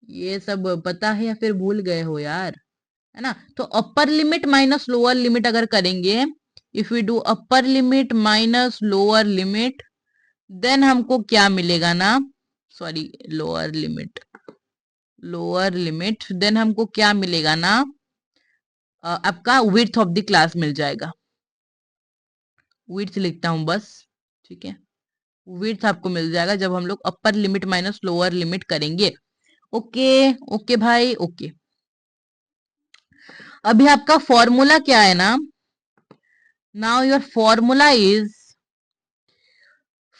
Speaker 1: ये सब पता है या फिर भूल गए हो यार, है ना। तो upper limit minus lower limit अगर करेंगे, if we do upper limit minus lower limit, then हमको क्या मिलेगा ना, sorry lower limit, lower limit, then हमको क्या मिलेगा ना, आपका विड्थ ऑफ द क्लास मिल जाएगा। विड्थ लिखता हूं बस, ठीक है। विड्थ आपको मिल जाएगा जब हम लोग upper limit minus lower limit करेंगे। ओके, ओके भाई, ओके। अभी आपका फॉर्मूला क्या है ना, now your formula is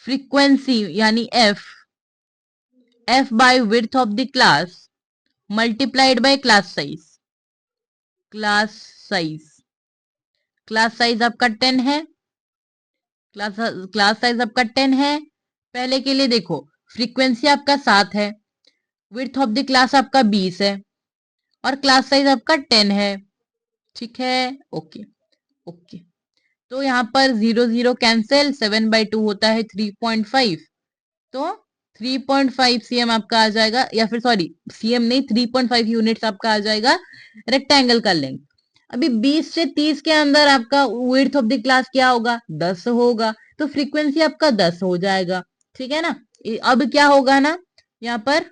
Speaker 1: frequency यानी F by width of the class multiplied by class size. Class size, class size आपका 10 है, क्लास क्लास साइज आपका 10 है। पहले के लिए देखो, फ्रीक्वेंसी आपका 7 है, विड्थ ऑफ द क्लास आपका 20 है, और क्लास साइज आपका 10 है, ठीक है। Okay, okay. तो यहाँ पर 0 0 कैंसिल, 7/2 होता है 3.5, तो 3.5 cm आपका आ जाएगा, या फिर सॉरी cm नहीं, 3.5 यूनिट्स आपका आ जाएगा रेक्टेंगल का लेंथ। अभी 20 से 30 के अंदर आपका विड्थ ऑफ द क्लास क्या होगा, 10 होगा, तो फ्रीक्वेंसी आपका 10 हो जाएगा, ठीक है ना। अब क्या होगा ना, यहाँ पर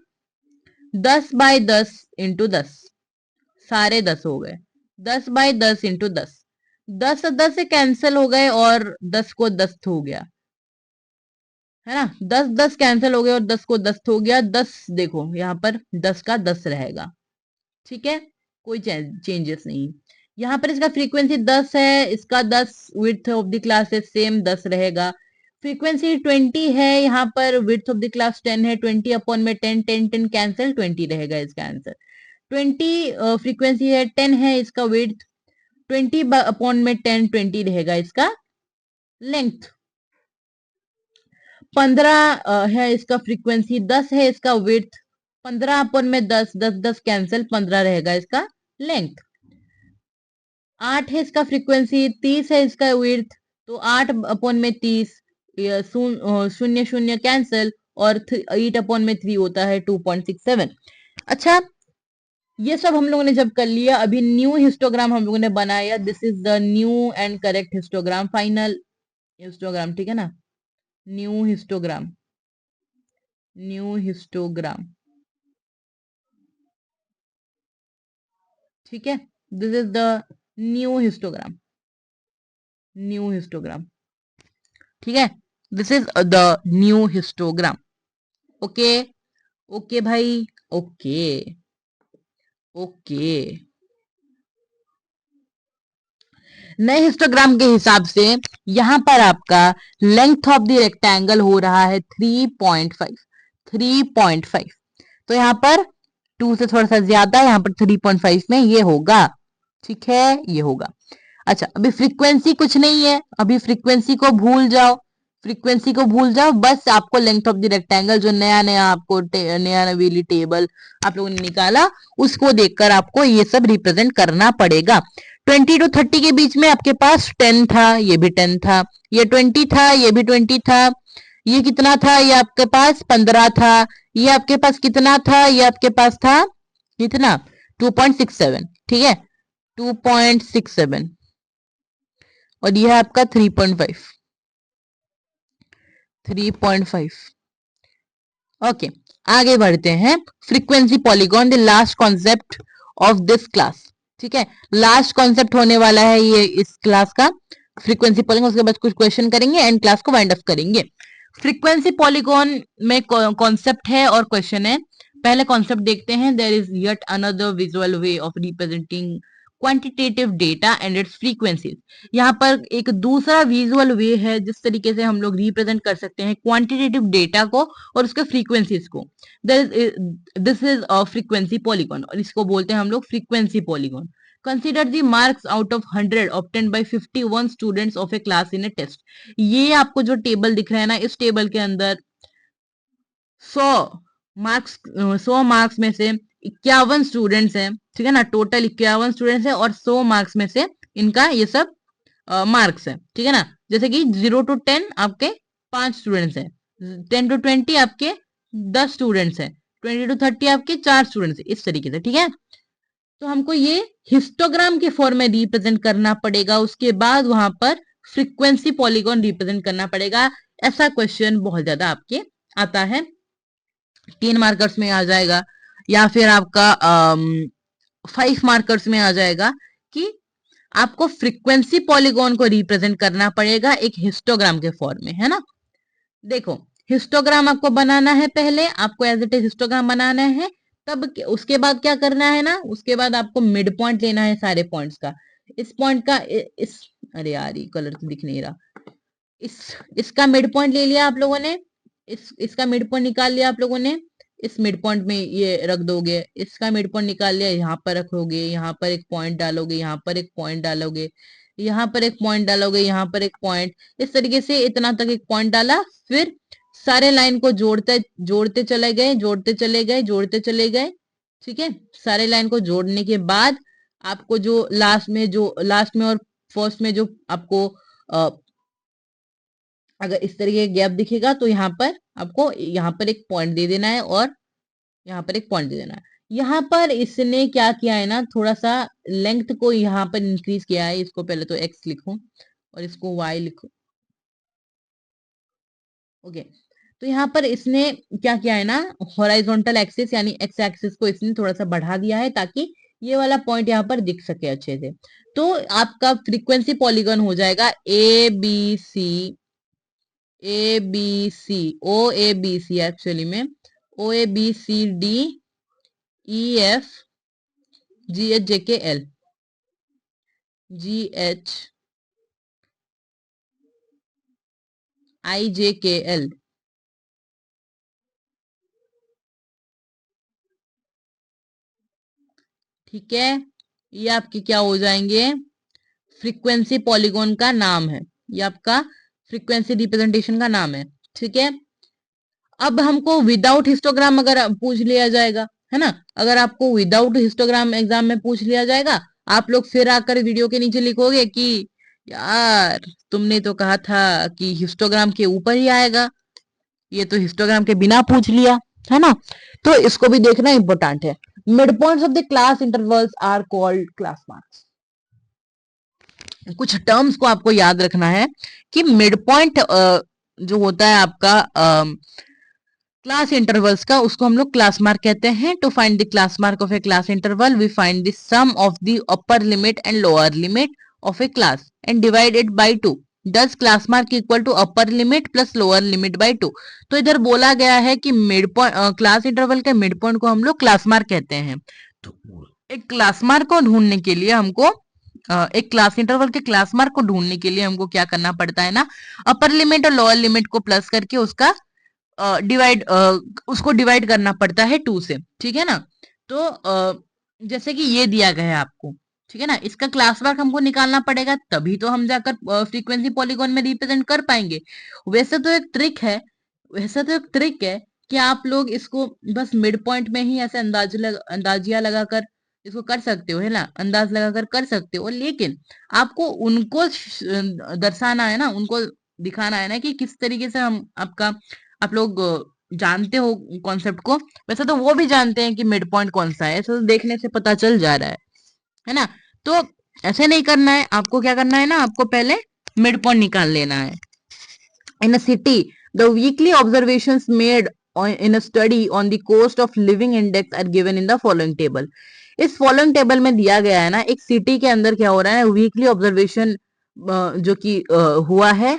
Speaker 1: 10/10 इंटू 10, सारे 10 हो गए, 10/10 इंटू 10, 10 से कैंसिल हो गए और 10 को 10 हो गया, है ना। 10 कैंसिल हो गए और 10 को 10 हो गया, 10 देखो यहाँ पर 10 का 10 रहेगा, ठीक है, कोई चेंजेस नहीं। यहाँ पर इसका फ्रीक्वेंसी 10 है, इसका 10, विड्थ ऑफ द क्लास है सेम 10 रहेगा। फ्रीक्वेंसी 20 है, यहाँ पर विड्थ ऑफ द क्लास 10 है, 20 अपॉन में 10, 10 10 कैंसिल, 20 रहेगा इसका आंसर। 20 फ्रीक्वेंसी है, 10 है इसका विड्थ, 20 अपॉन में 10, 20 रहेगा इसका लेंथ। 15 है इसका फ्रीक्वेंसी, 10 है इसका विड्थ, 15 अपॉन में 10, 10 10 कैंसिल, 15 रहेगा इसका लेंथ। 8 है इसका फ्रीक्वेंसी, 30 है इसका विड्थ, तो 8 अपॉन में 30, शून्य शून्य कैंसिल, और 8 अपॉन में 3 होता है 2.67। अच्छा, ये सब हम लोगों ने जब कर लिया, अभी न्यू हिस्टोग्राम हम लोगों ने बनाया, this is the new and correct histogram, final histogram, ठीक है ना। न्यू हिस्टोग्राम, न्यू हिस्टोग्राम, ठीक है। This is the new histogram, new histogram, ठीक है। This is the new histogram. Okay, okay भाई, ओके, ओके। नए हिस्टोग्राम के हिसाब से यहां पर आपका लेंथ ऑफ द रेक्टेंगल हो रहा है 3.5, 3.5। तो यहाँ पर 2 से थोड़ा सा ज्यादा, यहाँ पर 3.5 में ये होगा, ठीक है, ये होगा। अच्छा, अभी फ्रीक्वेंसी कुछ नहीं है, अभी फ्रीक्वेंसी को भूल जाओ, फ्रीक्वेंसी को भूल जाओ, बस आपको लेंथ ऑफ द रेक्टेंगल जो नया नया आपको नया नवेली टेबल आप लोगों ने निकाला, उसको देखकर आपको ये सब रिप्रेजेंट करना पड़ेगा। 20 to 30 के बीच में आपके पास 10 था, ये भी 10 था, ये 20 था, ये भी 20 था, ये कितना था, ये आपके पास 15 था, ये आपके पास कितना था, ये आपके पास था कितना, 2.67, ठीक है, 2.67, और यह है आपका 3.5, 3.5। ओके, आगे बढ़ते हैं। Frequency polygon, the last concept of this class, ठीक है, लास्ट कॉन्सेप्ट होने वाला है ये इस क्लास का, फ्रीक्वेंसी पॉलीगॉन। उसके बाद कुछ क्वेश्चन करेंगे एंड क्लास को वाइंड अप करेंगे। फ्रीक्वेंसी पॉलीगॉन में कॉन्सेप्ट है और क्वेश्चन है। पहले कॉन्सेप्ट देखते हैं। There is yet another visual way of representing quantitative data and its frequencies. यहाँ पर एक दूसरा विजुअल वे है जिस तरीके से हम लोग रिप्रेजेंट कर सकते हैं क्वांटिटेटिव डेटा को और उसके फ्रीक्वेंसीज को। This is a frequency polygon, और इसको बोलते हैं हम लोग frequency polygon. Consider the marks out of 100 obtained by 51 students of a class in a test. ये आपको जो टेबल दिख रहा है ना, इस टेबल के अंदर 100 मार्क्स में से 51 स्टूडेंट्स हैं, ठीक है ना, टोटल 51 स्टूडेंट्स हैं, और 100 मार्क्स में से इनका ये सब मार्क्स है, ठीक है ना। जैसे कि 0 to 10 आपके 5 स्टूडेंट्स हैं, 10 to 20 आपके 10 स्टूडेंट्स हैं, 20 to 30 आपके 4 स्टूडेंट्स हैं, इस तरीके से, ठीक है। तो हमको ये हिस्टोग्राम के फॉर्म में रिप्रेजेंट करना पड़ेगा, उसके बाद वहां पर फ्रीक्वेंसी पॉलीगॉन रिप्रेजेंट करना पड़ेगा। ऐसा क्वेश्चन बहुत ज्यादा आपके आता है, 3 मार्कर्स में आ जाएगा। या फिर आपका 5 मार्कर्स में आ जाएगा कि आपको फ्रीक्वेंसी पॉलीगॉन को रिप्रेजेंट करना पड़ेगा एक हिस्टोग्राम के फॉर्म में, है ना। देखो, हिस्टोग्राम आपको बनाना है, पहले आपको एज इट इज हिस्टोग्राम बनाना है, तब उसके बाद क्या करना है ना, उसके बाद आपको मिड पॉइंट लेना है सारे पॉइंट्स का। इस पॉइंट का इस अरे यार ये कलर तो दिख नहीं रहा, इस इसका मिड पॉइंट ले लिया आप लोगों ने, इसका मिड पॉइंट निकाल लिया आप लोगों ने, इस मिड पॉइंट में ये रख दोगे, इसका मिड पॉइंट निकाल लिया, यहाँ पर रखोगे, यहाँ पर एक पॉइंट डालोगे, यहाँ पर एक पॉइंट डालोगे, यहाँ पर एक पॉइंट डालोगे, यहाँ पर एक पॉइंट, इस तरीके से इतना तक एक पॉइंट डाला। फिर सारे लाइन को जोड़ते जोड़ते चले गए, जोड़ते चले गए, जोड़ते चले गए, ठीक है। सारे लाइन को जोड़ने के बाद आपको जो लास्ट में और फर्स्ट में जो आपको अगर इस तरीके का गैप दिखेगा तो यहाँ पर आपको यहाँ पर एक पॉइंट दे देना है और यहाँ पर एक पॉइंट दे देना है। यहाँ पर इसने क्या किया है ना, थोड़ा सा लेंथ को यहाँ पर इंक्रीज किया है। इसको पहले तो x लिखूं और इसको y लिखूं, ओके। तो यहाँ पर इसने क्या किया है ना, हॉराइजॉन्टल एक्सिस यानी x एक्सिस को इसने थोड़ा सा बढ़ा दिया है ताकि ये वाला पॉइंट यहाँ पर दिख सके अच्छे से। तो आपका फ्रीक्वेंसी पॉलीगॉन हो जाएगा ए बी सी एक्चुअली में OABCDEFGHJKL GHIJKL, ठीक है। ये आपके क्या हो जाएंगे, फ्रीक्वेंसी पॉलीगॉन का नाम है, ये आपका फ्रीक्वेंसी रिप्रेजेंटेशन का नाम है, ठीक है। अब हमको विदाउट हिस्टोग्राम अगर पूछ लिया जाएगा, है ना, अगर आपको विदाउट हिस्टोग्राम एग्जाम में पूछ लिया जाएगा, आप लोग फिर आकर वीडियो के नीचे लिखोगे कि यार तुमने तो कहा था कि हिस्टोग्राम के ऊपर ही आएगा, ये तो हिस्टोग्राम के बिना पूछ लिया, है ना। तो इसको भी देखना इंपॉर्टेंट है। Mid points of the class intervals are called class marks. कुछ टर्म्स को आपको याद रखना है कि मिड पॉइंट जो होता है आपका क्लास इंटरवल्स का, उसको हम लोग क्लास मार्क कहते हैं। To find the class mark of a class interval we find the sum of the upper limit and lower limit of a class and divide it by 2। Thus class mark equal to upper limit plus lower limit by 2। तो इधर बोला गया है कि mid point class interval के mid point को हम लोग क्लास मार्क कहते हैं। तो एक क्लास मार्क को ढूंढने के लिए हमको एक क्लास इंटरवल के क्लास मार्क को ढूंढने के लिए हमको क्या करना पड़ता है ना, अपर लिमिट और लोअर लिमिट को प्लस करके उसका उसको डिवाइड करना पड़ता है 2 से, ठीक है ना। तो जैसे कि ये दिया गया है आपको, ठीक है ना, इसका क्लास मार्क हमको निकालना पड़ेगा, तभी तो हम जाकर फ्रीक्वेंसी पॉलीगॉन में रिप्रेजेंट कर पाएंगे। वैसे तो एक ट्रिक है, कि आप लोग इसको बस मिड पॉइंट में ही ऐसे अंदाजिया लगाकर इसको कर सकते हो, है ना, अंदाज लगाकर कर सकते हो, लेकिन आपको उनको दर्शाना है ना, उनको दिखाना है ना कि किस तरीके से हम आप लोग जानते हो कॉन्सेप्ट को। वैसे तो वो भी जानते हैं कि मिड पॉइंट कौन सा है, ऐसा तो देखने से पता चल जा रहा है ना। तो ऐसे नहीं करना है, आपको क्या करना है ना, आपको पहले मिड पॉइंट निकाल लेना है। In a city the weekly observations made in a study on the cost of living index are given in the following table। इस फॉलोइंग टेबल में दिया गया है ना, एक सिटी के अंदर क्या हो रहा है, वीकली ऑब्जर्वेशन जो कि हुआ है,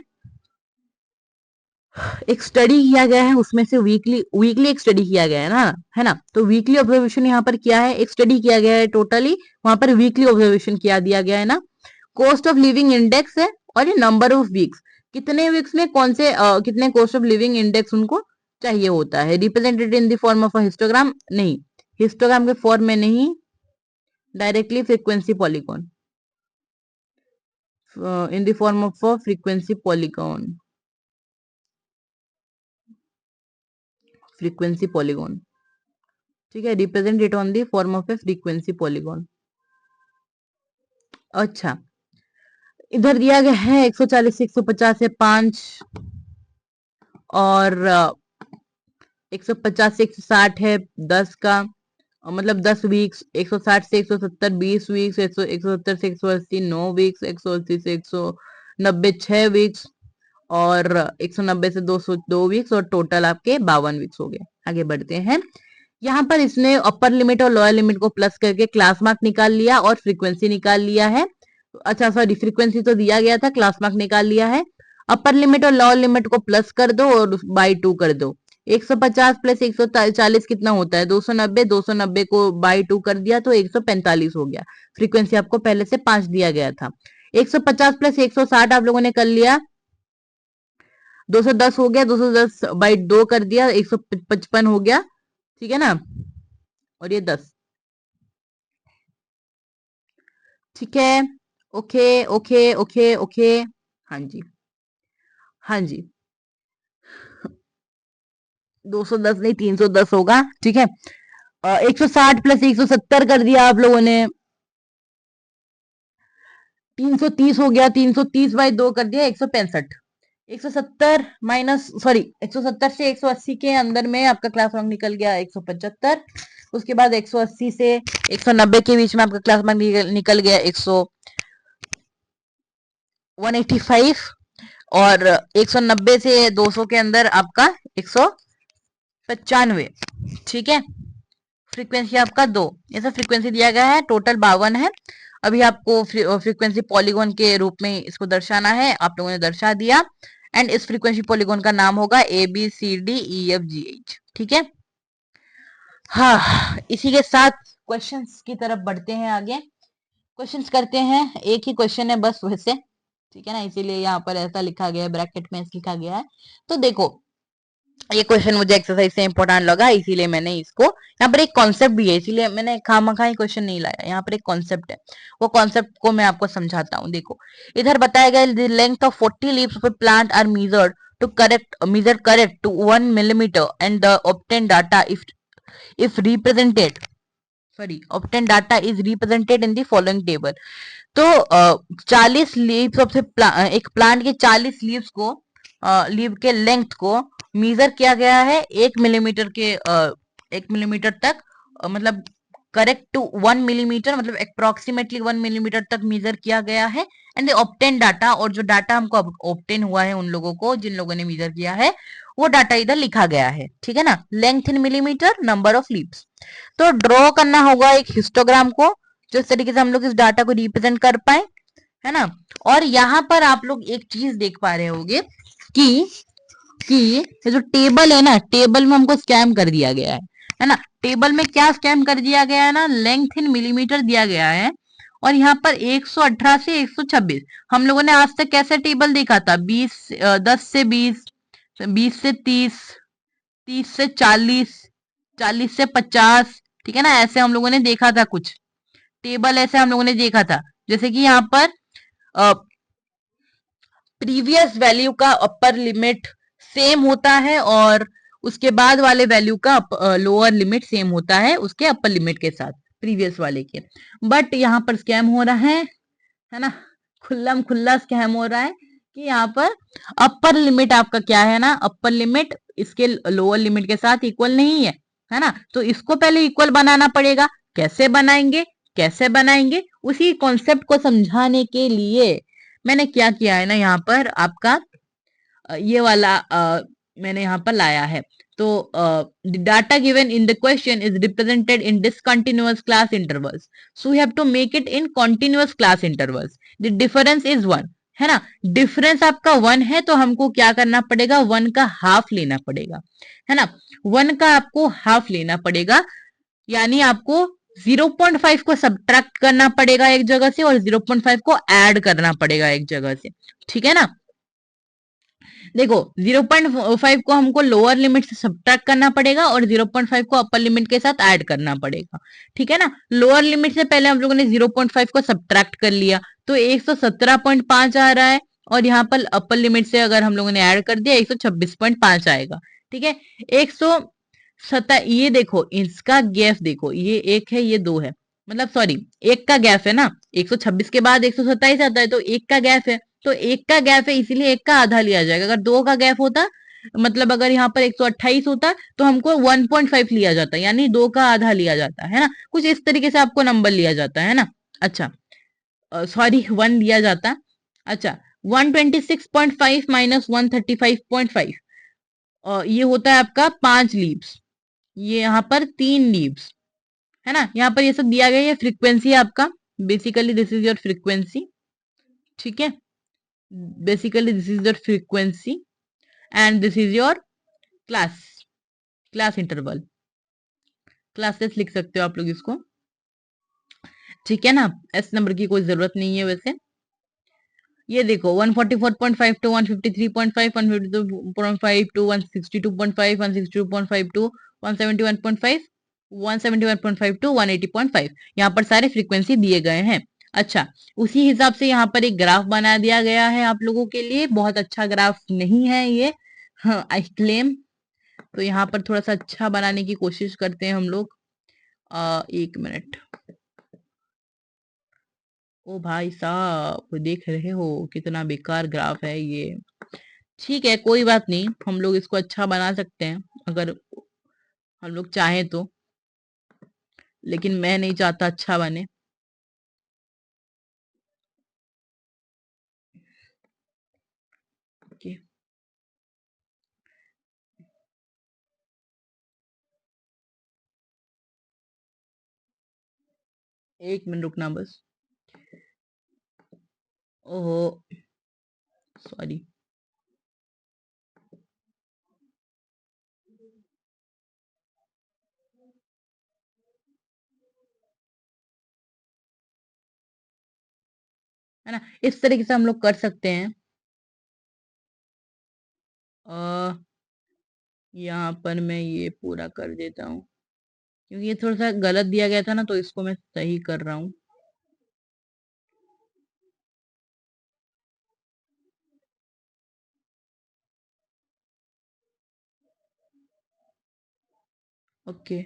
Speaker 1: एक स्टडी किया गया है, उसमें से वीकली एक स्टडी किया गया है ना, है ना। तो वीकली ऑब्जर्वेशन यहाँ पर किया है, एक स्टडी किया गया है टोटली, वहां पर वीकली ऑब्जर्वेशन किया दिया गया है ना। कॉस्ट ऑफ लिविंग इंडेक्स है और ये नंबर ऑफ वीक्स, कितने वीक्स में कौन से कितने कॉस्ट ऑफ लिविंग इंडेक्स उनको चाहिए होता है। Represented in the form of a histogram, नहीं, हिस्टोग्राम के फॉर्म में नहीं, directly frequency polygon, in the form of a frequency polygon, frequency polygon, ठीक है, represent it on the form of A frequency polygon. अच्छा, इधर दिया गया है 140 से 150 से 5 और 150 से 160 है 10 का, मतलब 10 वीक्स, 160 से 170 20 वीक्स, 170 से 180 9 वीक्स, 180 से 190 6 वीक्स और 190 से 202 वीक्स और टोटल आपके 52 वीक्स हो गए। आगे बढ़ते हैं। यहाँ पर इसने अपर लिमिट और लोअर लिमिट को प्लस करके क्लास मार्क निकाल लिया और फ्रीक्वेंसी निकाल लिया है। अच्छा सॉरी, फ्रीक्वेंसी तो दिया गया था, क्लास मार्क निकाल लिया है। अपर लिमिट और लोअर लिमिट को प्लस कर दो और बाई 2 कर दो। 150 प्लस 140 कितना होता है? 290। 290 को बाई 2 कर दिया तो 145 हो गया। फ्रीक्वेंसी आपको पहले से 5 दिया गया था। 150 प्लस 160 आप लोगों ने कर लिया, 210 हो गया। 210 बाई 2 कर दिया, 155 हो गया। ठीक है ना, और ये 10। ठीक है, ओके ओके ओके ओके। हाँ जी, हाँ जी, 210 नहीं 310 होगा। ठीक है, 160 प्लस 170 कर दिया आप लोगों ने, 330 हो गया। 330 बाई 2 कर दिया, 165। 170 माइनस सॉरी 170 से 180 के अंदर में आपका क्लास मार्क निकल गया 175। उसके बाद 180 से 190 के बीच में आपका क्लास मार्क निकल गया 185। और 190 से 200 के अंदर आपका 195। ठीक है, फ्रीक्वेंसी आपका 2। ऐसा फ्रीक्वेंसी दिया गया है, टोटल 52 है। अभी आपको फ्रीक्वेंसी पॉलीगॉन के रूप में इसको दर्शाना है, आप लोगों ने दर्शा दिया। एंड इस फ्रीक्वेंसी पॉलीगॉन का नाम होगा ABCDEFGH। ठीक है, हाँ, इसी के साथ क्वेश्चंस की तरफ बढ़ते हैं आगे। क्वेश्चंस करते हैं, एक ही क्वेश्चन है बस वैसे। ठीक है ना, इसीलिए यहाँ पर ऐसा लिखा गया है, ब्रैकेट में लिखा गया है। तो देखो, ये क्वेश्चन मुझे एक्सरसाइज से इंपॉर्टेंट लगा, इसीलिए मैंने इसको, यहाँ पर एक कॉन्सेप्ट भी है इसीलिए मैंने खामखा ही क्वेश्चन नहीं लाया। यहाँ पर एक कॉन्सेप्ट है, वो कॉन्सेप्ट को मैं आपको समझाता हूँ। देखो, इधर बताया गया the length of 40 leaves of a plant are measured to correct to 1 millimeter and the obtained data if represented obtained data is represented in the following table। तो 40 लीव्स ऑफ एक प्लांट के 40 लीव्स को, leave के length को measure किया गया है 1 millimetre के 1 मिलीमीटर तक, मतलब करेक्ट टू 1 मिलीमीटर, मतलब अप्रोक्सीमेटली 1 मिलीमीटर तक मीजर किया गया है। एंड ऑप्टेन डाटा, और जो डाटा हमको ऑप्टेन हुआ है उन लोगों को जिन लोगों ने मीजर किया है, वो डाटा इधर लिखा गया है। ठीक है ना, length in millimetre, number of leaves. तो ड्रॉ करना होगा एक हिस्टोग्राम को, जिस तरीके से हम लोग इस डाटा को रिप्रेजेंट कर पाए, है ना। और यहाँ पर आप लोग एक चीज देख पा रहे होंगे कि ये जो टेबल है ना, टेबल में हमको स्कैम कर दिया गया है ना। टेबल में क्या स्कैम कर दिया गया है ना, लेंथ इन मिलीमीटर दिया गया है। और यहाँ पर 118 से 126 हम लोगों ने आज तक कैसे टेबल देखा था, 10 से 20, 20 से 30, 30 से 40, 40 से 50। ठीक है ना, ऐसे हम लोगों ने देखा था कुछ टेबल, ऐसे हम लोगों ने देखा था। जैसे कि यहाँ पर प्रीवियस वैल्यू का अपर लिमिट सेम होता है और उसके बाद वाले वैल्यू का लोअर लिमिट सेम होता है उसके अपर लिमिट के साथ, प्रीवियस वाले के। बट यहाँ पर स्कैम हो रहा है ना, खुल्लम खुल्ला स्कैम हो रहा है कि यहाँ पर अपर लिमिट आपका क्या है ना, अपर लिमिट इसके लोअर लिमिट के साथ इक्वल नहीं है ना। तो इसको पहले इक्वल बनाना पड़ेगा। कैसे बनाएंगे, कैसे बनाएंगे, उसी कॉन्सेप्ट को समझाने के लिए मैंने क्या किया है ना, यहाँ पर आपका ये वाला मैंने यहाँ पर लाया है। तो the data given in the question is represented in discontinuous class intervals, so we have to make it in continuous class intervals। the difference is 1, है ना। डिफरेंस आपका 1 है तो हमको क्या करना पड़ेगा, 1 का हाफ लेना पड़ेगा, है ना। 1 का आपको हाफ लेना पड़ेगा, यानी आपको 0.5 को सब्ट्रैक्ट करना पड़ेगा एक जगह से और 0.5 को ऐड करना पड़ेगा एक जगह से। ठीक है ना, देखो 0.5 को हमको लोअर लिमिट से सब्ट्रैक्ट करना पड़ेगा और 0.5 को अपर लिमिट के साथ ऐड करना पड़ेगा। ठीक है ना, लोअर लिमिट से पहले हम लोगों ने 0.5 को सब्ट्रैक्ट कर लिया तो 117.5 आ रहा है, और यहाँ पर अपर लिमिट से अगर हम लोगों ने ऐड कर दिया 126.5 आएगा। ठीक है, 107, ये देखो इसका गैप देखो, ये 1 है ये 2 है, मतलब सॉरी 1 का गैप है ना, 126 के बाद 127 आता है तो 1 का गैप है, तो 1 का गैप है इसीलिए 1 का आधा लिया जाएगा। अगर 2 का गैप होता, मतलब अगर यहाँ पर 128 होता तो हमको 1.5 लिया जाता, यानी 2 का आधा लिया जाता है ना, कुछ इस तरीके से आपको नंबर लिया जाता है ना। अच्छा सॉरी 1 लिया जाता। अच्छा 126.5 माइनस 135.5 ये होता है आपका 5 लीव्स, ये यहाँ पर 3 लीव्स है ना, यहाँ पर ये सब दिया गया है, फ्रीक्वेंसी है आपका, basically this is your frequency, ठीक है, basically this is your frequency and this is your class, class interval, classes लिख सकते हो आप लोग इसको, ठीक है ना। एस नंबर की कोई जरूरत नहीं है वैसे। ये देखो 144.5 टू 153.5, 152.5 टू 162.5, 162.5 टू 171.5, 171.5 टू 180.5, यहाँ पर सारे फ्रीक्वेंसी दिए गए हैं। अच्छा, उसी हिसाब से यहाँ पर एक ग्राफ बना दिया गया है आप लोगों के लिए, बहुत अच्छा ग्राफ नहीं है ये, हाँ आई क्लेम। तो यहाँ पर थोड़ा सा अच्छा बनाने की कोशिश करते हैं हम लोग। 1 मिनट, ओ भाई साहब देख रहे हो कितना बेकार ग्राफ है ये। ठीक है कोई बात नहीं, हम लोग इसको अच्छा बना सकते हैं अगर हम लोग चाहें तो, लेकिन मैं नहीं चाहता अच्छा बने। ओके, 1 मिनट रुकना बस। ओहो सॉरी। है ना, इस तरीके से हम लोग कर सकते हैं। यहाँ पर मैं ये पूरा कर देता हूँ, क्योंकि ये थोड़ा सा गलत दिया गया था ना, तो इसको मैं सही कर रहा हूँ। ओके,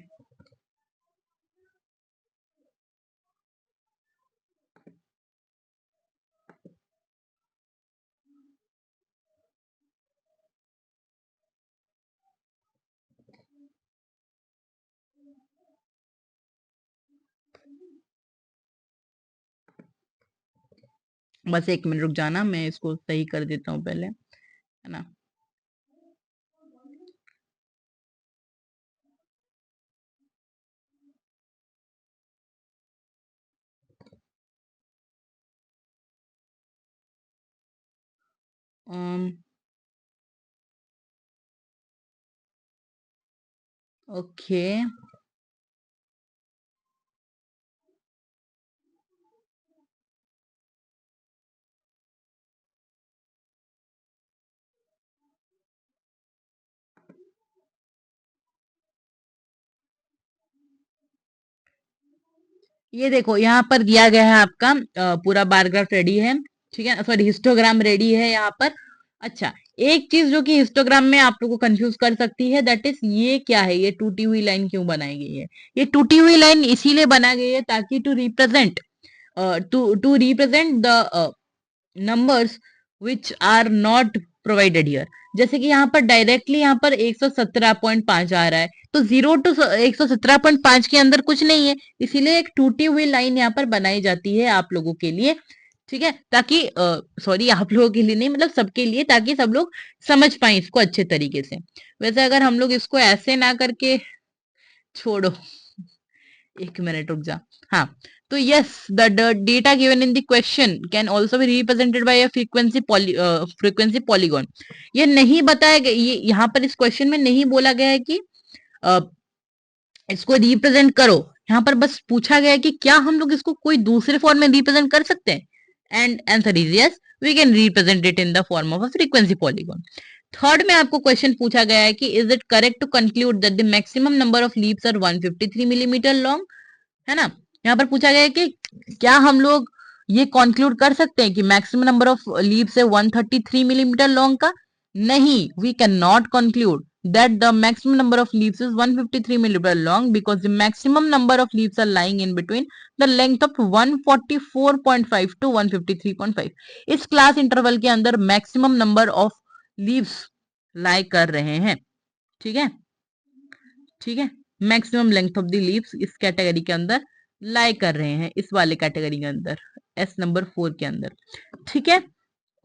Speaker 1: बस 1 मिनट रुक जाना, मैं इसको सही कर देता हूँ पहले, है ना। ओके, ये देखो यहाँ पर दिया गया है आपका पूरा बार ग्राफ रेडी है, ठीक है, सॉरी हिस्टोग्राम रेडी है यहाँ पर। अच्छा, एक चीज जो कि हिस्टोग्राम में आप लोगों को कंफ्यूज कर सकती है, दैट इज ये क्या है, ये टूटी हुई लाइन क्यों बनाई गई है। ये टूटी हुई लाइन इसीलिए बना गई है ताकि to represent the numbers which are not provided here. जैसे कि यहाँ पर डायरेक्टली यहाँ पर 117.5 आ रहा है, तो 0 to 117.5 के अंदर कुछ नहीं है, इसीलिए एक टूटी हुई लाइन यहाँ पर बनाई जाती है आप लोगों के लिए, ठीक है, ताकि सॉरी आप लोगों के लिए नहीं, मतलब सबके लिए, ताकि सब लोग समझ पाए इसको अच्छे तरीके से। वैसे अगर हम लोग इसको ऐसे ना करके, छोड़ो 1 मिनट रुक जा। हाँ, तो yes the data given in the question can also be represented by a frequency polygon. ये नहीं बताया गया, ये यहाँ पर इस क्वेश्चन में नहीं बोला गया है कि uh, इसको रिप्रेजेंट करो, यहाँ पर बस पूछा गया है कि क्या हम लोग इसको कोई दूसरे फॉर्म में रिप्रेजेंट कर सकते हैं, and answer is yes, we can represent it in the form of a frequency polygon. Third में आपको क्वेश्चन पूछा गया है कि is it correct to conclude that the maximum number of leaves are 153 millimetre long, है ना। यहाँ पर पूछा गया है कि क्या हम लोग ये कंक्लूड कर सकते हैं कि मैक्सिमम नंबर ऑफ लीव्स है 133 मिलीमीटर लॉन्ग का। नहीं, we can not conclude that the maximum number of leaves is 153 millimeter long because the maximum number of leaves are lying in between the length of 144.5 to 153.5। इस class interval के अंदर maximum number of leaves लाई कर रहे हैं, ठीक है, ठीक है, maximum length of the leaves इस कैटेगरी के अंदर लाई कर रहे हैं, इस वाले कैटेगरी के अंदर, एस नंबर 4 के अंदर, ठीक है।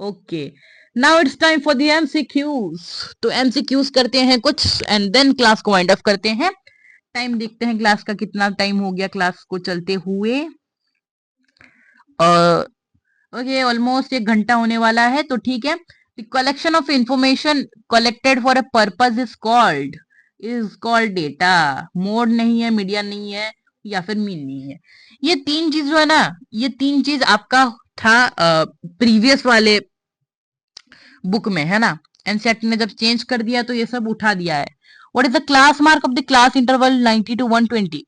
Speaker 1: Okay, now it's time for the MCQs. तो एमसीक्यूज करते हैं कुछ एंड देन क्लास को वाइंड अप करते हैं। टाइम देखते हैं क्लास का, कितना टाइम हो गया क्लास को चलते हुए। ओके, ऑलमोस्ट 1 घंटा होने वाला है, तो ठीक है। The collection of information collected for a purpose is called data. Mode नहीं है, मीडिया नहीं है, या फिर मीन नहीं है। ये तीन चीज जो है ना, ये तीन चीज आपका था प्रीवियस वाले बुक में, है ना। एनसीईआरटी ने जब चेंज कर दिया तो ये सब उठा दिया है। What is the class mark of the class interval 90 to 120?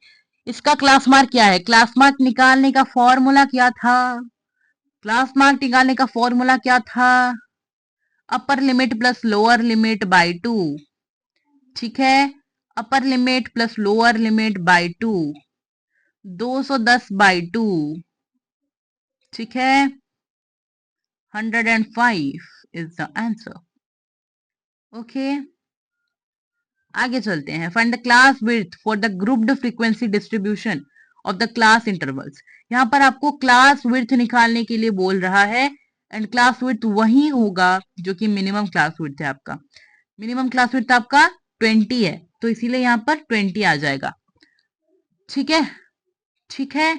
Speaker 1: इसका क्लास मार्क क्या है? क्लास मार्क निकालने का फॉर्मूला क्या था? क्लास मार्क निकालने का फॉर्मूला क्या था? Upper limit plus lower limit by 2। ठीक है, upper limit plus lower limit by 2, 210/2। ठीक है, 105 इज द आंसर। ओके, आगे चलते हैं। Find the class width for the grouped frequency distribution of the class intervals. यहाँ पर आपको क्लास विड्थ निकालने के लिए बोल रहा है, एंड क्लास विड्थ वही होगा जो कि मिनिमम क्लास विड्थ है आपका। मिनिमम क्लास विड्थ आपका 20 है, तो इसीलिए यहाँ पर 20 आ जाएगा। ठीक है, ठीक है,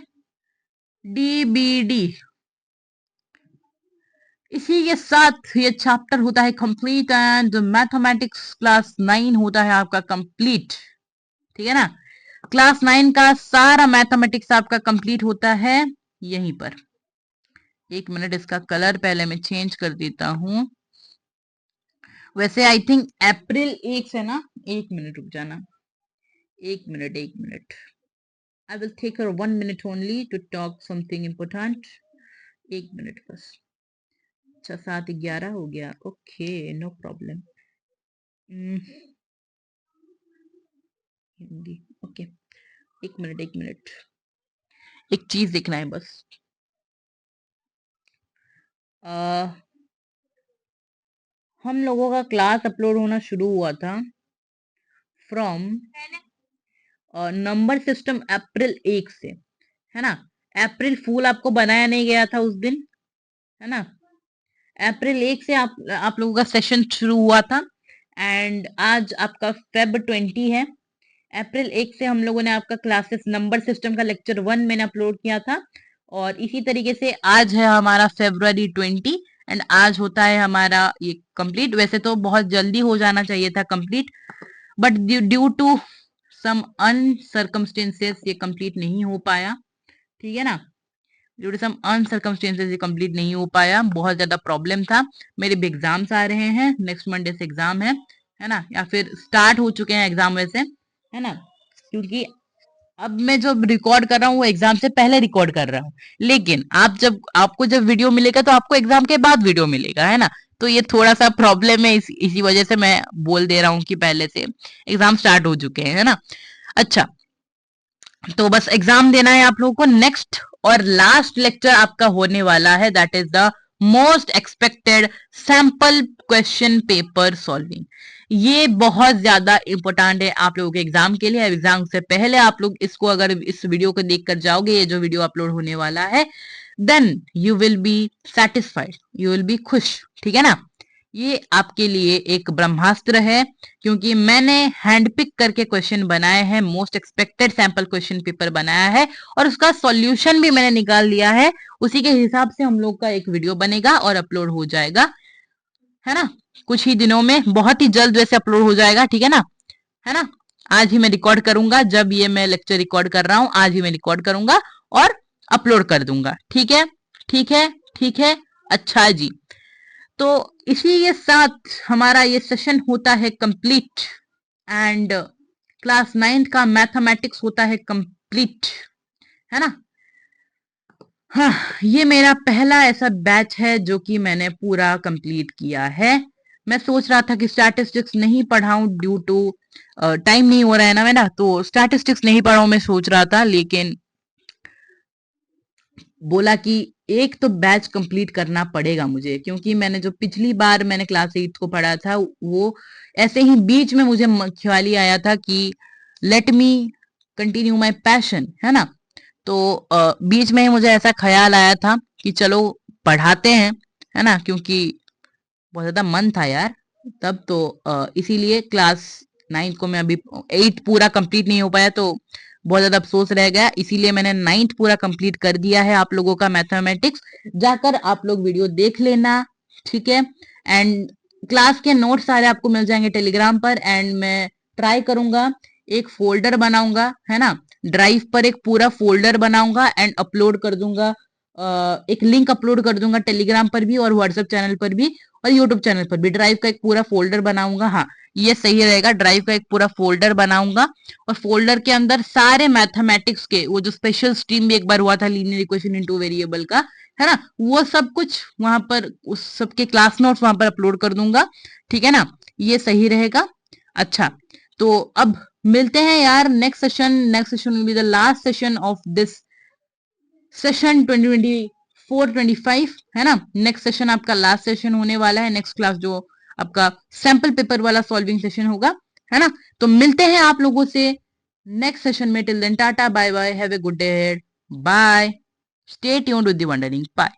Speaker 1: DBD। इसी के साथ ये चैप्टर होता है कंप्लीट, एंड मैथमेटिक्स क्लास 9 होता है आपका कंप्लीट। ठीक है ना, क्लास 9 का सारा मैथमेटिक्स आपका कंप्लीट होता है यहीं पर। 1 मिनट, इसका कलर पहले मैं चेंज कर देता हूं। वैसे आई थिंक अप्रैल 1 से ना, 1 मिनट रुक जाना, 1 minute, 1 minute. I will take 1 minute only to talk something important. 1 minute बस। अच्छा, 7:11 हो गया। Okay, no problem. Hindi, okay. 1 minute, 1 minute, एक चीज देखना है बस। हम लोगों का क्लास अपलोड होना शुरू हुआ था फ्रॉम नंबर सिस्टम अप्रैल 1 से, है ना। अप्रैल फूल आपको बनाया नहीं गया था उस दिन, है ना। अप्रैल 1 से आप लोगों का सेशन शुरू हुआ था, एंड आज आपका Feb 20 है। अप्रैल 1 से हम लोगों ने आपका क्लासेस नंबर सिस्टम का लेक्चर 1 मैंने अपलोड किया था, और इसी तरीके से आज है हमारा February 20, एंड आज होता है हमारा ये कंप्लीट। वैसे तो बहुत जल्दी हो जाना चाहिए था complete, but due to some अनसर्कमस्टेंसेस ये कंप्लीट नहीं हो पाया। ठीक है ना, ड्यू टू सम अनसर्कमस्टेंसेस ये कंप्लीट नहीं हो पाया। बहुत ज्यादा प्रॉब्लम था। मेरे भी एग्जाम्स आ रहे हैं, नेक्स्ट मंडे से एग्जाम है ना, या फिर स्टार्ट हो चुके हैं एग्जाम वैसे, है ना। क्योंकि अब मैं जो रिकॉर्ड कर रहा हूँ वो एग्जाम से पहले रिकॉर्ड कर रहा हूँ, लेकिन आपको जब वीडियो मिलेगा तो आपको एग्जाम के बाद वीडियो मिलेगा, है ना। तो ये थोड़ा सा प्रॉब्लम है, इसी वजह से मैं बोल दे रहा हूँ कि पहले से एग्जाम स्टार्ट हो चुके हैं, है ना। अच्छा, तो बस एग्जाम देना है आप लोगों को। नेक्स्ट और लास्ट लेक्चर आपका होने वाला है, that is the most expected sample question paper solving. ये बहुत ज्यादा इंपॉर्टेंट है आप लोगों के एग्जाम के लिए। एग्जाम से पहले आप लोग इसको, अगर इस वीडियो को देखकर जाओगे, ये जो वीडियो अपलोड होने वाला है, then you will be satisfied, you will be खुश। ठीक है ना, ये आपके लिए एक ब्रह्मास्त्र है, क्योंकि मैंने हैंडपिक करके क्वेश्चन बनाए हैं, most expected sample question paper बनाया है, और उसका सॉल्यूशन भी मैंने निकाल लिया है। उसी के हिसाब से हम लोग का एक वीडियो बनेगा और अपलोड हो जाएगा, है ना। कुछ ही दिनों में, बहुत ही जल्द वैसे अपलोड हो जाएगा, ठीक है ना। आज ही मैं रिकॉर्ड करूंगा, जब ये मैं लेक्चर रिकॉर्ड कर रहा हूं, आज ही मैं रिकॉर्ड करूंगा और अपलोड कर दूंगा। ठीक है, ठीक है, ठीक है। अच्छा जी, तो इसी के साथ हमारा ये सेशन होता है कंप्लीट, एंड क्लास 9 का मैथमेटिक्स होता है कंप्लीट, है ना। हाँ, ये मेरा पहला ऐसा बैच है जो कि मैंने पूरा कंप्लीट किया है। मैं सोच रहा था कि स्टैटिस्टिक्स नहीं पढ़ाऊं, ड्यू टू टाइम नहीं हो रहा है ना मेरा, तो स्टैटिस्टिक्स नहीं पढ़ाऊं मैं सोच रहा था, लेकिन बोला कि एक तो बैच कंप्लीट करना पड़ेगा मुझे, क्योंकि मैंने जो पिछली बार मैंने क्लास 8 को पढ़ा था, वो ऐसे ही बीच में मुझे ख्याल ही आया था कि let me continue my passion, है ना। तो बीच में ही मुझे ऐसा ख्याल आया था कि चलो पढ़ाते हैं, है ना, क्योंकि बहुत ज्यादा मन था यार तब तो। इसीलिए क्लास नाइन्थ को मैं अभी 8 पूरा कंप्लीट नहीं हो पाया, तो बहुत ज्यादा अफसोस रह गया, इसीलिए मैंने 9th पूरा कंप्लीट कर दिया है आप लोगों का मैथमेटिक्स। जाकर आप लोग वीडियो देख लेना, ठीक है। एंड क्लास के नोट्स सारे आपको मिल जाएंगे टेलीग्राम पर। एंड मैं ट्राई करूंगा, एक फोल्डर बनाऊंगा, है ना, ड्राइव पर एक पूरा फोल्डर बनाऊंगा एंड अपलोड कर दूंगा। एक लिंक अपलोड कर दूंगा टेलीग्राम पर भी और व्हाट्सएप चैनल पर भी और यूट्यूब चैनल पर भी। ड्राइव का एक पूरा फोल्डर बनाऊंगा, हाँ ये सही रहेगा, ड्राइव का एक पूरा फोल्डर बनाऊंगा और फोल्डर के अंदर सारे मैथमेटिक्स के, वो जो स्पेशल स्ट्रीम भी एक बार हुआ था लीनियर इक्वेशन इनटू वेरिएबल का, है ना, वो सब कुछ वहां पर, उस सबके क्लास नोट्स वहां पर अपलोड कर दूंगा, ठीक है ना, ये सही रहेगा। अच्छा, तो अब मिलते हैं यार next session. Next session will be the last session of this session 2024-25, है ना। नेक्स्ट सेशन आपका लास्ट सेशन होने वाला है, नेक्स्ट क्लास जो आपका सैंपल पेपर वाला सॉल्विंग सेशन होगा, है ना। तो मिलते हैं आप लोगों से नेक्स्ट सेशन में। Till then tata bye bye, have a good day, bye, stay tuned with the wondering, bye.